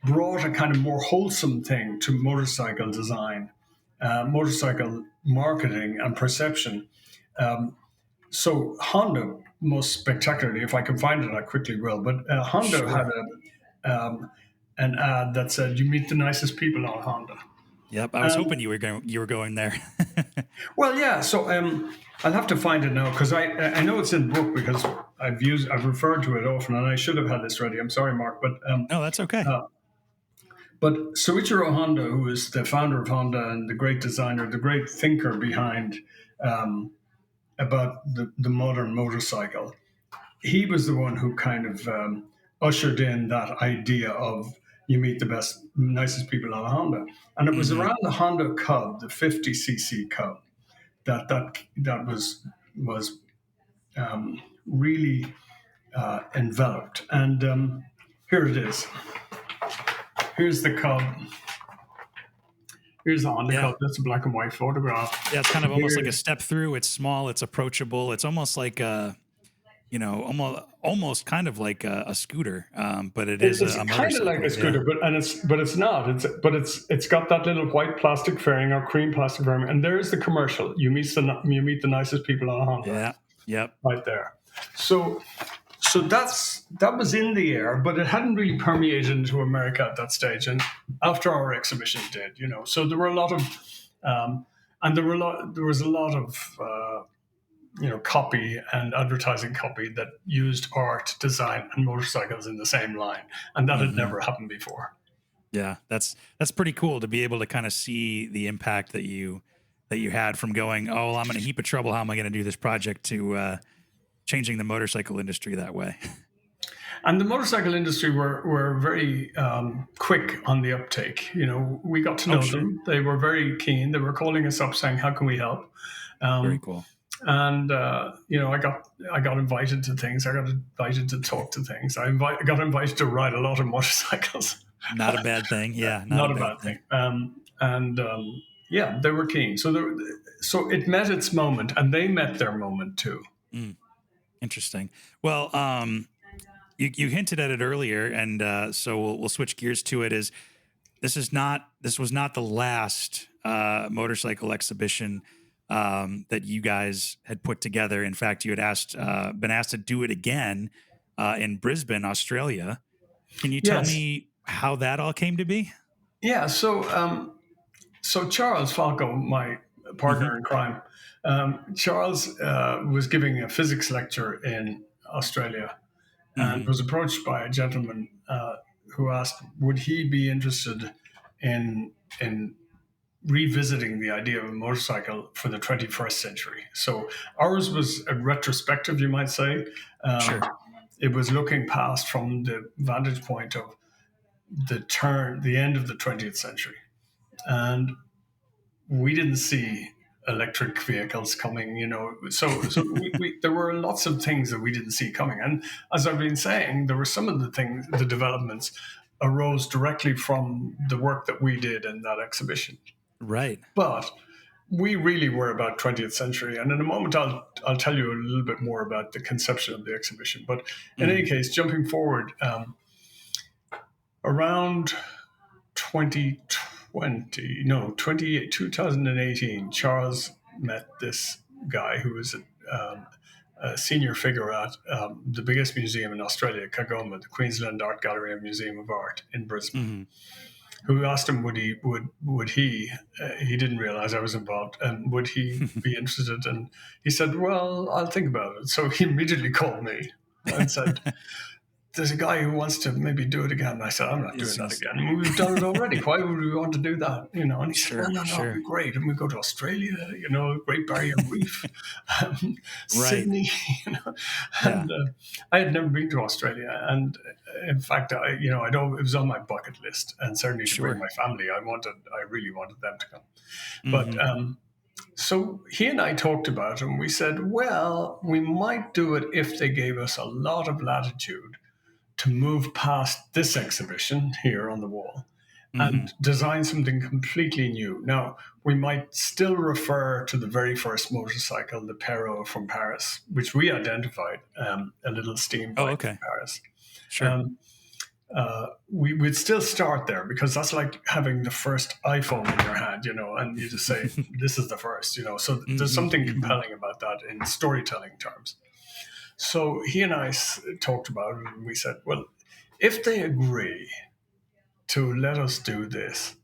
brought a kind of more wholesome thing to motorcycle design, motorcycle marketing and perception. So Honda, most spectacularly, if I can find it, I quickly will. But Honda had Sure. an ad that said, "You meet the nicest people on Honda." Yep. I was And hoping you were going there. well, yeah. So I'll have to find it now because I know it's in the book because I've referred to it often, and I should have had this ready. I'm sorry, Mark, No, that's okay. uh, but Soichiro Honda, who is the founder of Honda and the great designer, the great thinker behind um, about the modern motorcycle, he was the one who kind of ushered in that idea of you meet the best, nicest people on a Honda. And it was Hmm. around the Honda Cub, the 50cc Cub, that was really enveloped. And here it is. Here's the Cub. Here's the Honda Yeah. Cub. That's a black and white photograph. Yeah. It's kind of almost like a Here's step through. It's small. It's approachable. It's almost like almost kind of like a scooter, but it is It's a kind of like a motorcycle. Yeah. scooter, it's not. It's got that little white plastic fairing or cream plastic fairing, and there's the commercial. You meet the nicest people on a Honda, Yeah. Yep. right there. So that was in the air, but it hadn't really permeated into America at that stage. And after our exhibition did, so there were a lot of, and there was a lot of. Copy and advertising copy that used art, design, and motorcycles in the same line, and that had Hmm. never happened before. Yeah. That's pretty cool to be able to kind of see the impact that that you had from going, oh, I'm in a heap of trouble. How am I going to do this project, to changing the motorcycle industry that way? And the motorcycle industry were very quick on the uptake. We got to Oh, know sure. them. They were very keen. They were calling us up saying, "How can we help?" Very Um, cool. and I got invited to things. I got invited to talk to things. I got invited to ride a lot of motorcycles. Not a bad thing. Yeah, not a Not a bad bad thing. thing. Yeah, they were keen. So it met its moment, and they met their moment too. Mm, interesting. Well, you hinted at it earlier, and so we'll switch gears to it. This was not the last motorcycle exhibition that you guys had put together. In fact, you had been asked to do it again in Brisbane, Australia. Can you tell Yes. me how that all came to be? Yeah. So Charles Falco, my Hmm. partner in crime, Charles was giving a physics lecture in Australia and Hmm. was approached by a gentleman who asked, would he be interested in revisiting the idea of a motorcycle for the 21st century? So ours was a retrospective, you might say. Um, Sure. it was looking past from the vantage point of the end of the 20th century. And we didn't see electric vehicles coming, so there were lots of things that we didn't see coming. And as I've been saying, there were some of the developments arose directly from the work that we did in that exhibition. Right. But we really were about 20th century. And in a moment, I'll tell you a little bit more about the conception of the exhibition. But in any Hmm. case, jumping forward, around 2020, no, 2018, Charles met this guy who was a senior figure at the biggest museum in Australia, Kagoma, the Queensland Art Gallery and Museum of Art in Brisbane, Hmm. who asked him would he he didn't realize I was involved, and would he be interested? And he said, well, I'll think about it. So he immediately called me and said, there's a guy who wants to maybe do it again. And I said, I'm not doing Yes, that yes. again. I mean, we've done it already. Why would we want to do that? And he said, Sure, no, it'd be sure. great. And we go to Australia, Great Barrier Reef, Right. Sydney, Yeah. and I had never been to Australia. And in fact, I don't, it was on my bucket list, and certainly to bring Sure. my family. I really wanted them to come. But, Hmm. so he and I talked about it, and we said, well, we might do it if they gave us a lot of latitude to move past this exhibition here on the wall Hmm. and design something completely new. Now, we might still refer to the very first motorcycle, the Perrault from Paris, which we identified, a little steam Oh, bike from okay. Paris. Sure. Um, we'd still start there because that's like having the first iPhone in your hand, and you just say, this is the first, So there's Hmm. something Hmm. compelling about that in storytelling terms. So he and I talked about it, and we said, well, if they agree to let us do this,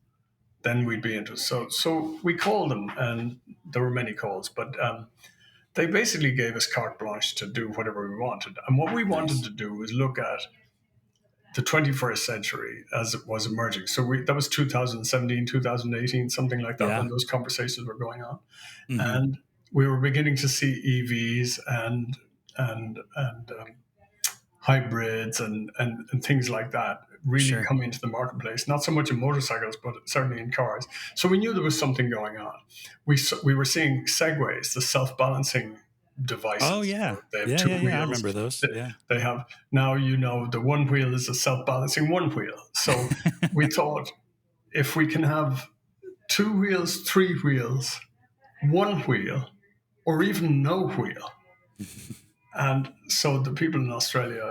then we'd be interested. So we called them, and there were many calls, but they basically gave us carte blanche to do whatever we wanted. And what we wanted Nice. to do was look at the 21st century as it was emerging. So that was 2017, 2018, something like that, Yeah. when those conversations were going on. Hmm. And we were beginning to see EVs and hybrids and things like that really Sure. come into the marketplace. Not so much in motorcycles, but certainly in cars. So we knew there was something going on. We were seeing segways, the self-balancing Oh, devices. yeah. They have Yeah. two Yeah. Yeah. I wheels. remember those. They Yeah. they have now, the one wheel is a self-balancing one wheel. So we thought, if we can have two wheels, three wheels, one wheel, or even no wheel. And so the people in Australia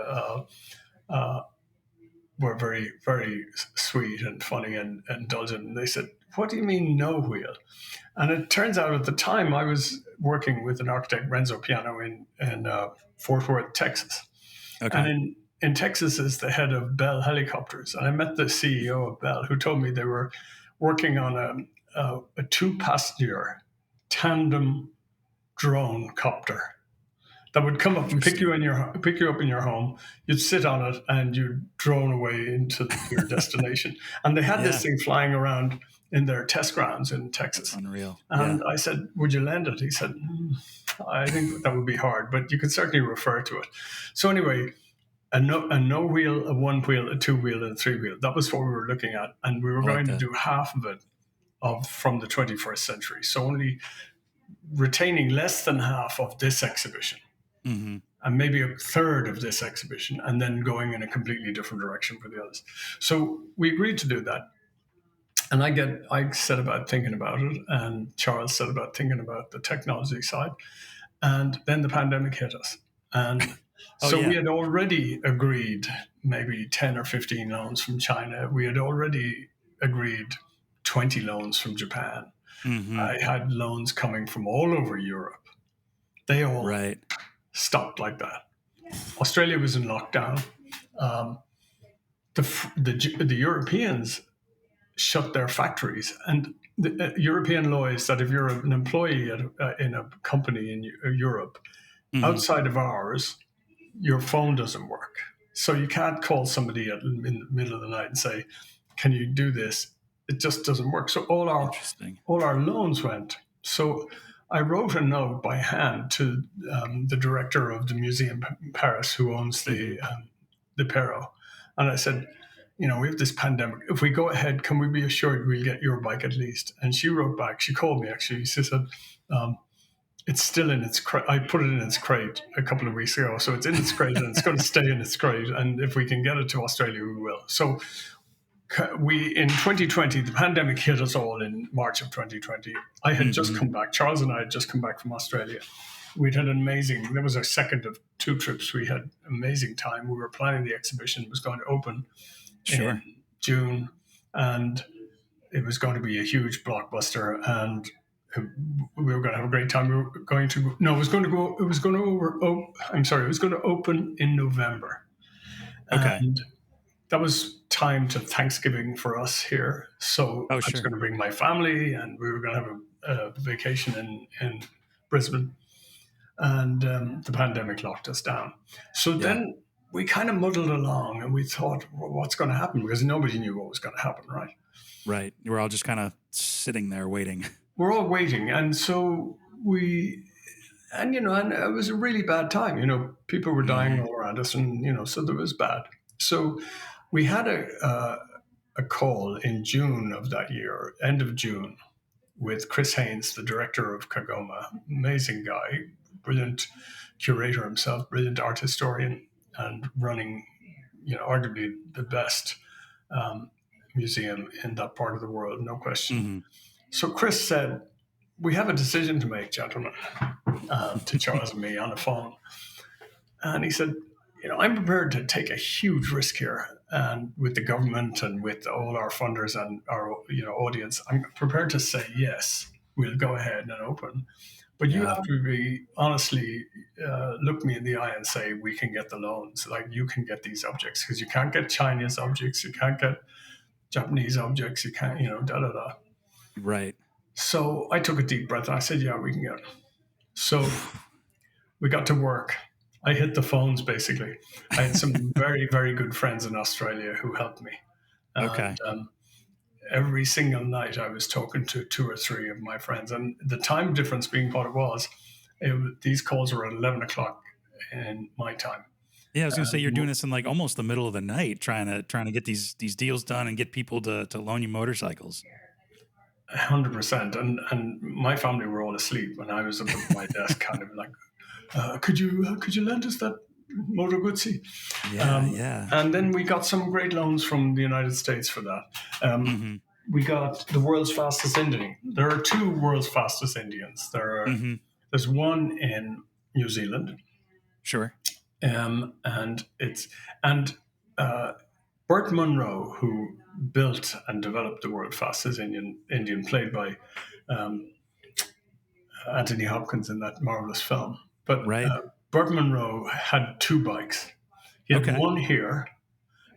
uh, were very, very sweet and funny and indulgent. And they said, what do you mean no wheel? And it turns out at the time I was working with an architect, Renzo Piano, in Fort Worth, Texas. And Okay. in Texas is the head of Bell Helicopters. And I met the CEO of Bell, who told me they were working on a two-passenger tandem drone copter that would come up and pick you Interesting. up in your home. You'd sit on it and you'd drone away into your destination. And they had this Yeah. thing flying around in their test grounds in That's Texas. unreal. Yeah. And I said, would you lend it? He said, I think that would be hard, but you could certainly refer to it. So anyway, a no wheel, a one wheel, a two wheel, and a three wheel. That was what we were looking at. And we were I like going to that. do half of it from the 21st century. So only retaining less than half of this exhibition Mm-hmm. and maybe a third of this exhibition, and then going in a completely different direction for the others. So we agreed to do that. And I set about thinking about it, and Charles set about thinking about the technology side. And then the pandemic hit us. And Oh, so we yeah. had already agreed maybe 10 or 15 loans from China. We had already agreed 20 loans from Japan. Mm-hmm. I had loans coming from all over Europe. They all Right. stopped like that. Australia was in lockdown. Um, the Europeans shut their factories, and the European law is that if you're an employee in a company in Europe Mm-hmm. outside of ours, your phone doesn't work. So you can't call somebody in the middle of the night and say, "Can you do this?" It just doesn't work. So Interesting. all our loans went. So I wrote a note by hand to the director of the museum in Paris, who owns the Perro, and I said, "You know, we have this pandemic. If we go ahead, can we be assured we'll get your bike at least?" And she wrote back. She called me actually. She said, "It's still in its crate. I put it in its crate a couple of weeks ago, so it's in its crate and it's going to stay in its crate. And if we can get it to Australia, we will." So we in 2020, the pandemic hit us all in March of 2020. I had just Mm-hmm. come back. Charles and I had just come back from Australia. We'd had an amazing. That was our second of two trips. We had amazing time. We were planning the exhibition. It was going to open Sure. in June, and it was going to be a huge blockbuster, and we were going to have a great time. We were going to no, it was going to go. It was going to over. Oh, I'm sorry. It was going to open in November, Okay. and that was time to Thanksgiving for us here. So Oh, I was sure. going to bring my family, and we were going to have a vacation in Brisbane, and the pandemic locked us down. So Yeah. then we kind of muddled along, and we thought, well, what's going to happen? Because nobody knew what was going to happen, right? Right. We're all just kind of sitting there waiting. We're all waiting, and so and it was a really bad time. People were dying Mm-hmm. all around us, and so that was bad. So we had a call in June of that year, end of June, with Chris Haynes, the director of Kagoma, amazing guy, brilliant curator himself, brilliant art historian, and running, arguably the best museum in that part of the world, no question. Mm-hmm. So Chris said, "We have a decision to make, gentlemen," to Charles and me on the phone. And he said, "I'm prepared to take a huge risk here, and with the government and with all our funders and our audience, I'm prepared to say yes, we'll go ahead and open. But you Yeah. have to be honestly look me in the eye and say we can get the loans. Like you can get these objects because you can't get Chinese objects, you can't get Japanese objects, you can't da da da." Right. So I took a deep breath and I said, "Yeah, we can get it." So we got to work. I hit the phones basically. I had some very, very good friends in Australia who helped me. Okay. And every single night I was talking to two or three of my friends. And the time difference being what it was, these calls were at 11 o'clock in my time. Yeah, I was gonna say you're doing this in like almost the middle of the night, trying to get these deals done and get people to loan you motorcycles. 100%. And my family were all asleep. And I was up at my desk kind of like, could you lend us that Moto Guzzi? Yeah, yeah. And then we got some great loans from the United States for that. Mm-hmm. We got the world's fastest Indian. There are two world's fastest Indians. Mm-hmm. There's one in New Zealand, Sure. and Burt Munro, who built and developed the world's fastest Indian, played by Anthony Hopkins in that marvelous film. But Right. Burt Munro had two bikes. He had Okay. one here,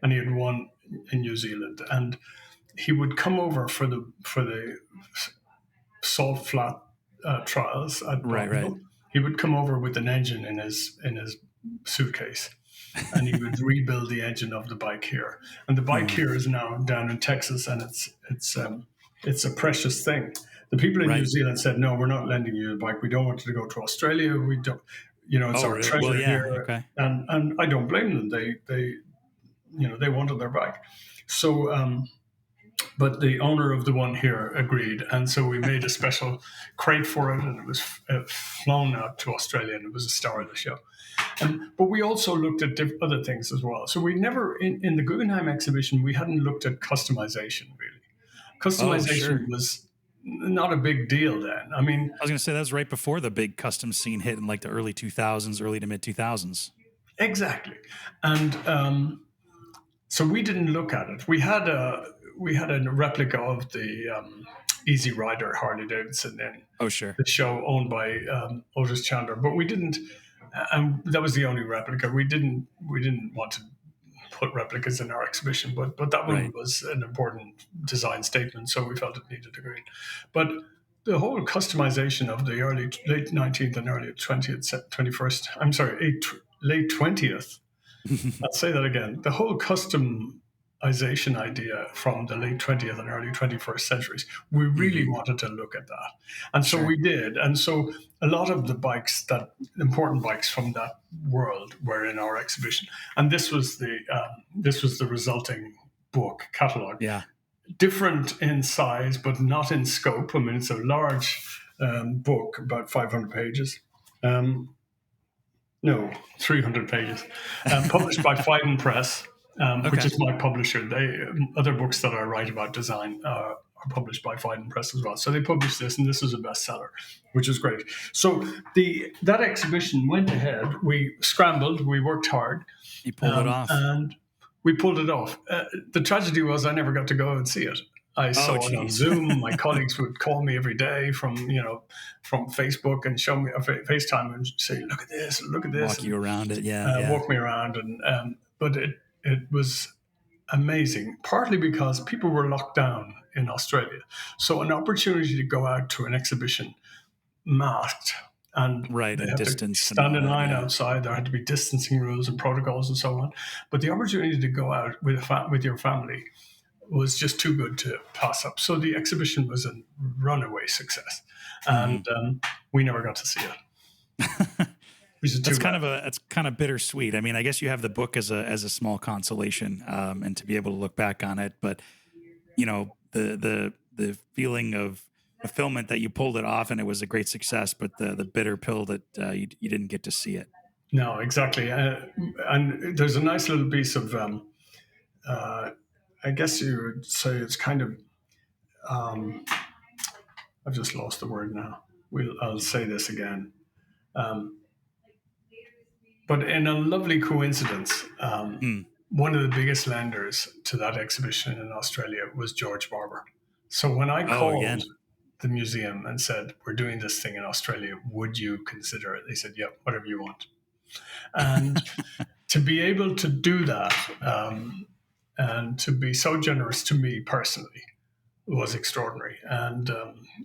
and he had one in New Zealand, and he would come over for the salt flat trials at Right. Right. Bognor. He would come over with an engine in his suitcase, and he would rebuild the engine of the bike here. And the bike Mhm. here is now down in Texas, and it's it's a precious thing. The people in New Right. Zealand said, "No, we're not lending you the bike. We don't want you to go to Australia. We don't, it's Oh, our really? Well, treasure yeah. here." Okay. And I don't blame them. They wanted their bike. So, but the owner of the one here agreed, and so we made a special crate for it, and it was flown out to Australia, and it was a star of the show. But we also looked at other things as well. So we never, in the Guggenheim exhibition, we hadn't looked at customization really. Oh, Customization sure. was not a big deal then. I mean, I was going to say that was right before the big custom scene hit in like the early 2000s, early to mid 2000s. exactly. And so we didn't look at it. We had a replica of the Easy Rider Harley Davidson in Oh, sure. the show owned by Otis Chandler, but we didn't. And that was the only replica. We didn't want to put replicas in our exhibition, but that one Right. was an important design statement, so we felt it needed to go in. But the whole customization of the late 19th and early 20th, 21st, I'm sorry, late 20th, I'll say that again. The whole customization idea from the late 20th and early 21st centuries, we really Hmm. wanted to look at that. And so Sure. we did. And so a lot of the bikes, that important bikes from that world, were in our exhibition. And this was the resulting book catalog, Yeah. different in size, but not in scope. I mean, it's a large book, about 500 pages. No, 300 pages. Published by Phaidon Press, which Okay. is my publisher. Other books that I write about design are published by Phaidon Press as well. So they published this, and this was a bestseller, which is great. So that exhibition went ahead. We scrambled, we worked hard, You pulled it off. and we pulled it off. The tragedy was I never got to go and see it. I Oh, saw it on geez. Zoom. My colleagues would call me every day from Facebook and show me a FaceTime and say, look at this," Walk and you around it. Yeah. Yeah. walk me around. And but it was amazing, partly because people were locked down in Australia, so an opportunity to go out to an exhibition masked, and Right. they And have to distance and stand all in that. line Yeah. outside. There had to be distancing rules and protocols and so on. But the opportunity to go out with your family was just too good to pass up. So the exhibition was a runaway success, Hmm. and we never got to see it, which is too bad. It's kind of bittersweet. I mean, I guess you have the book as a small consolation, and to be able to look back on it, but the feeling of fulfillment that you pulled it off and it was a great success, but the bitter pill that you didn't get to see it. No, exactly. And there's a nice little piece of, uh, I guess you would say it's kind of, um, I've just lost the word now. I'll say this again. Um, but in a lovely coincidence, Hmm. one of the biggest lenders to that exhibition in Australia was George Barber. So when I Oh, called again. the museum and said, "We're doing this thing in Australia, would you consider it?" They said, "Yeah, whatever you want." And to be able to do that, and to be so generous to me personally, was extraordinary. And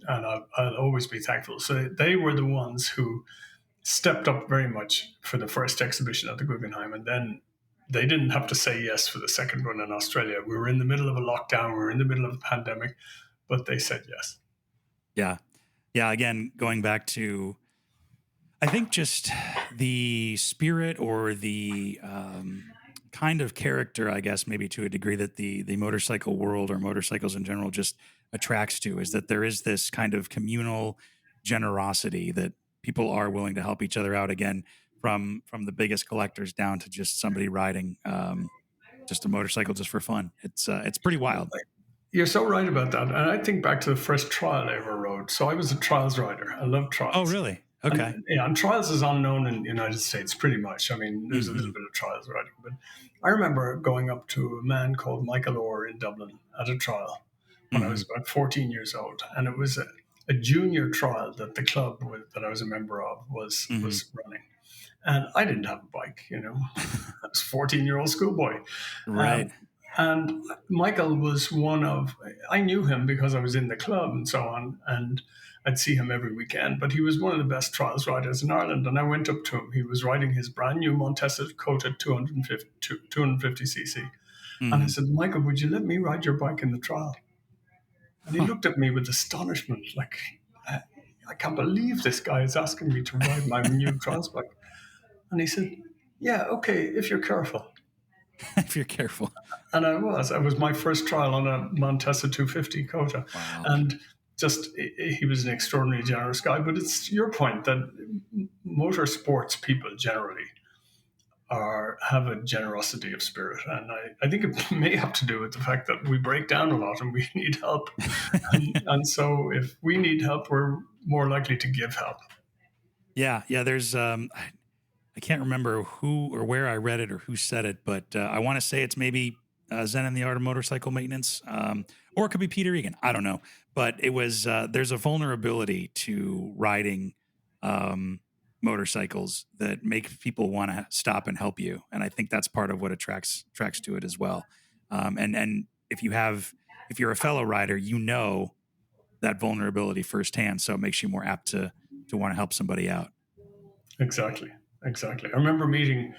I'll always be thankful. So they were the ones who stepped up very much for the first exhibition at the Guggenheim, and then they didn't have to say yes for the second one in Australia. We were in the middle of a lockdown, we were in the middle of a pandemic, but they said yes. Yeah. Yeah. Again, going back to, I think just the spirit or the kind of character, I guess, maybe to a degree that the motorcycle world or motorcycles in general just attracts to is that there is this kind of communal generosity that people are willing to help each other out. Again, from the biggest collectors down to just somebody riding just a motorcycle just for fun. It's pretty wild. You're so right about that. And I think back to the first trial I ever rode. So I was a trials rider. I love Oh, trials. really? Okay. And trials is unknown in the United States pretty much. I mean, there's a Hmm. little bit of trials riding, but I remember going up to a man called Michael Orr in Dublin at a trial when I was Hmm. about 14 years old, and it was a junior trial that the club that I was a member of was Hmm. was running, and I didn't have a bike. I was a 14-year-old schoolboy. Right. Um, and Michael was I knew him because I was in the club and so on, and I'd see him every weekend. But he was one of the best trials riders in Ireland. And I went up to him. He was riding his brand new Montesa coated 250cc. And I Hmm. said, "Michael, would you let me ride your bike in the trial?" And he looked at me with astonishment, like, I, I can't believe this guy is asking me to ride my new cross bike. And he said, yeah, okay, if you're careful. If you're careful. And I was. It was my first trial on a Montesa 250 Kota. Wow. And just, he was an extraordinarily generous guy. But it's your point that motorsports people generally have a generosity of spirit. And I think it may have to do with the fact that we break down a lot and we need help. And so if we need help, we're more likely to give help. Yeah. There's I can't remember who or where I read it or who said it, but I want to say it's maybe Zen and the Art of Motorcycle Maintenance, or it could be Peter Egan. I don't know, but it was there's a vulnerability to riding motorcycles that make people want to stop and help you, and I think that's part of what attracts to it as well. And if you're a fellow rider, you know that vulnerability firsthand, so it makes you more apt to want to help somebody out. Exactly. I remember meeting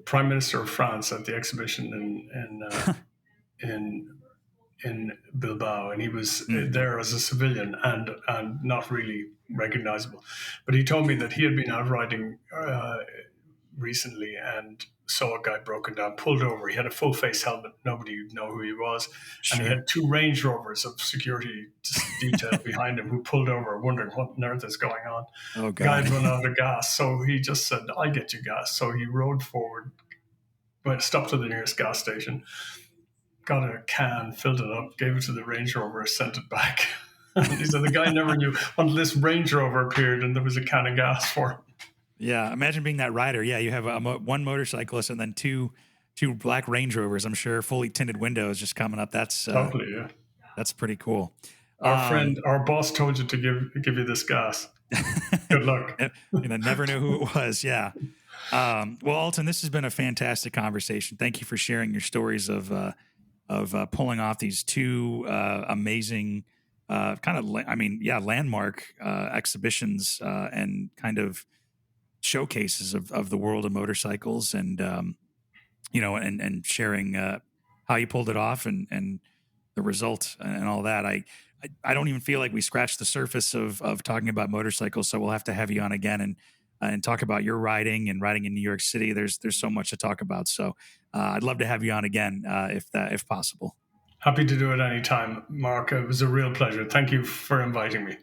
Prime Minister of France at the exhibition in Bilbao, and he was there as a civilian and not really recognizable. But he told me that he had been out riding recently and saw a guy broken down, pulled over. He had a full face helmet. Nobody would know who he was. Sure. And he had 2 Range Rovers of security detail behind him who pulled over, wondering what on earth is going on. Oh, The guy God. had run out of gas. So he just said, I'll get you gas. So he rode forward, but stopped at the nearest gas station, got a can, filled it up, gave it to the Range Rover, sent it back. He said the guy never knew until this Range Rover appeared and there was a can of gas for him. Yeah, imagine being that rider. Yeah, you have one motorcyclist and then two black Range Rovers. I'm sure fully tinted windows just coming up. That's Totally, yeah. That's pretty cool. Our boss told you to give you this gas. Good luck. And I never knew who it was. Yeah. Well, Ultan, this has been a fantastic conversation. Thank you for sharing your stories of pulling off these 2 amazing landmark exhibitions and kind of showcases of the world of motorcycles, and and sharing how you pulled it off and the result and all that. I don't even feel like we scratched the surface of talking about motorcycles, so we'll have to have you on again and talk about your riding and riding in New York City. There's so much to talk about, so I'd love to have you on again if possible. Happy to do it anytime, Mark. It was a real pleasure. Thank you for inviting me.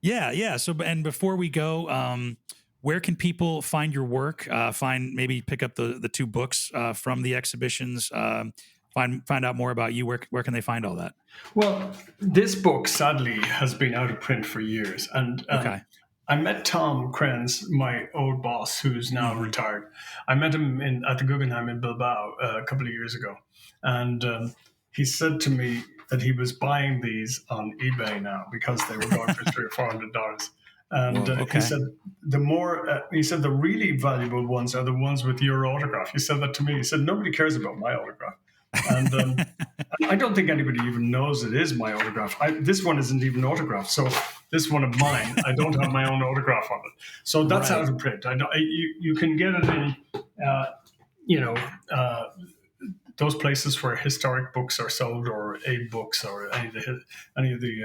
Yeah. So, and before we go, where can people find your work? Maybe pick up the 2 books from the exhibitions. Find out more about you. Where can they find all that? Well, this book sadly has been out of print for years, and Okay. I met Tom Krenz, my old boss, who's now retired. I met him at the Guggenheim in Bilbao a couple of years ago, and he said to me that he was buying these on eBay now because they were going for $300 or $400. And okay. he said the really valuable ones are the ones with your autograph. He said that to me. He said nobody cares about my autograph, and I don't think anybody even knows it is my autograph. This one isn't even autographed. So this one of mine, I don't have my own autograph on it. So that's out of print. You can get it in, those places where historic books are sold, or Aid Books, or any of the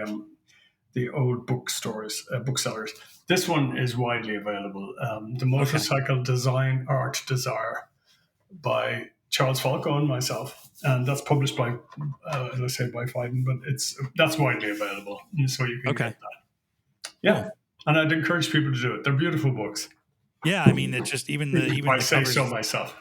old bookstores, booksellers. This one is widely available. The Motorcycle Design Art Desire by Charles Falco and myself, and that's published by, as I say, by Fiden, but that's widely available, so you can get that. Yeah, cool. And I'd encourage people to do it. They're beautiful books. Yeah, I mean, it's just even I say covers, so myself.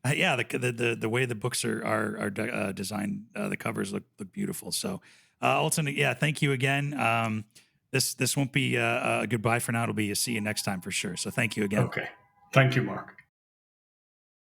Yeah, the way the books are designed, the covers look beautiful. So, Ultan, yeah, thank you again. This won't be a goodbye for now. It'll be a see you next time for sure. So thank you again. Okay, thank you, Mark.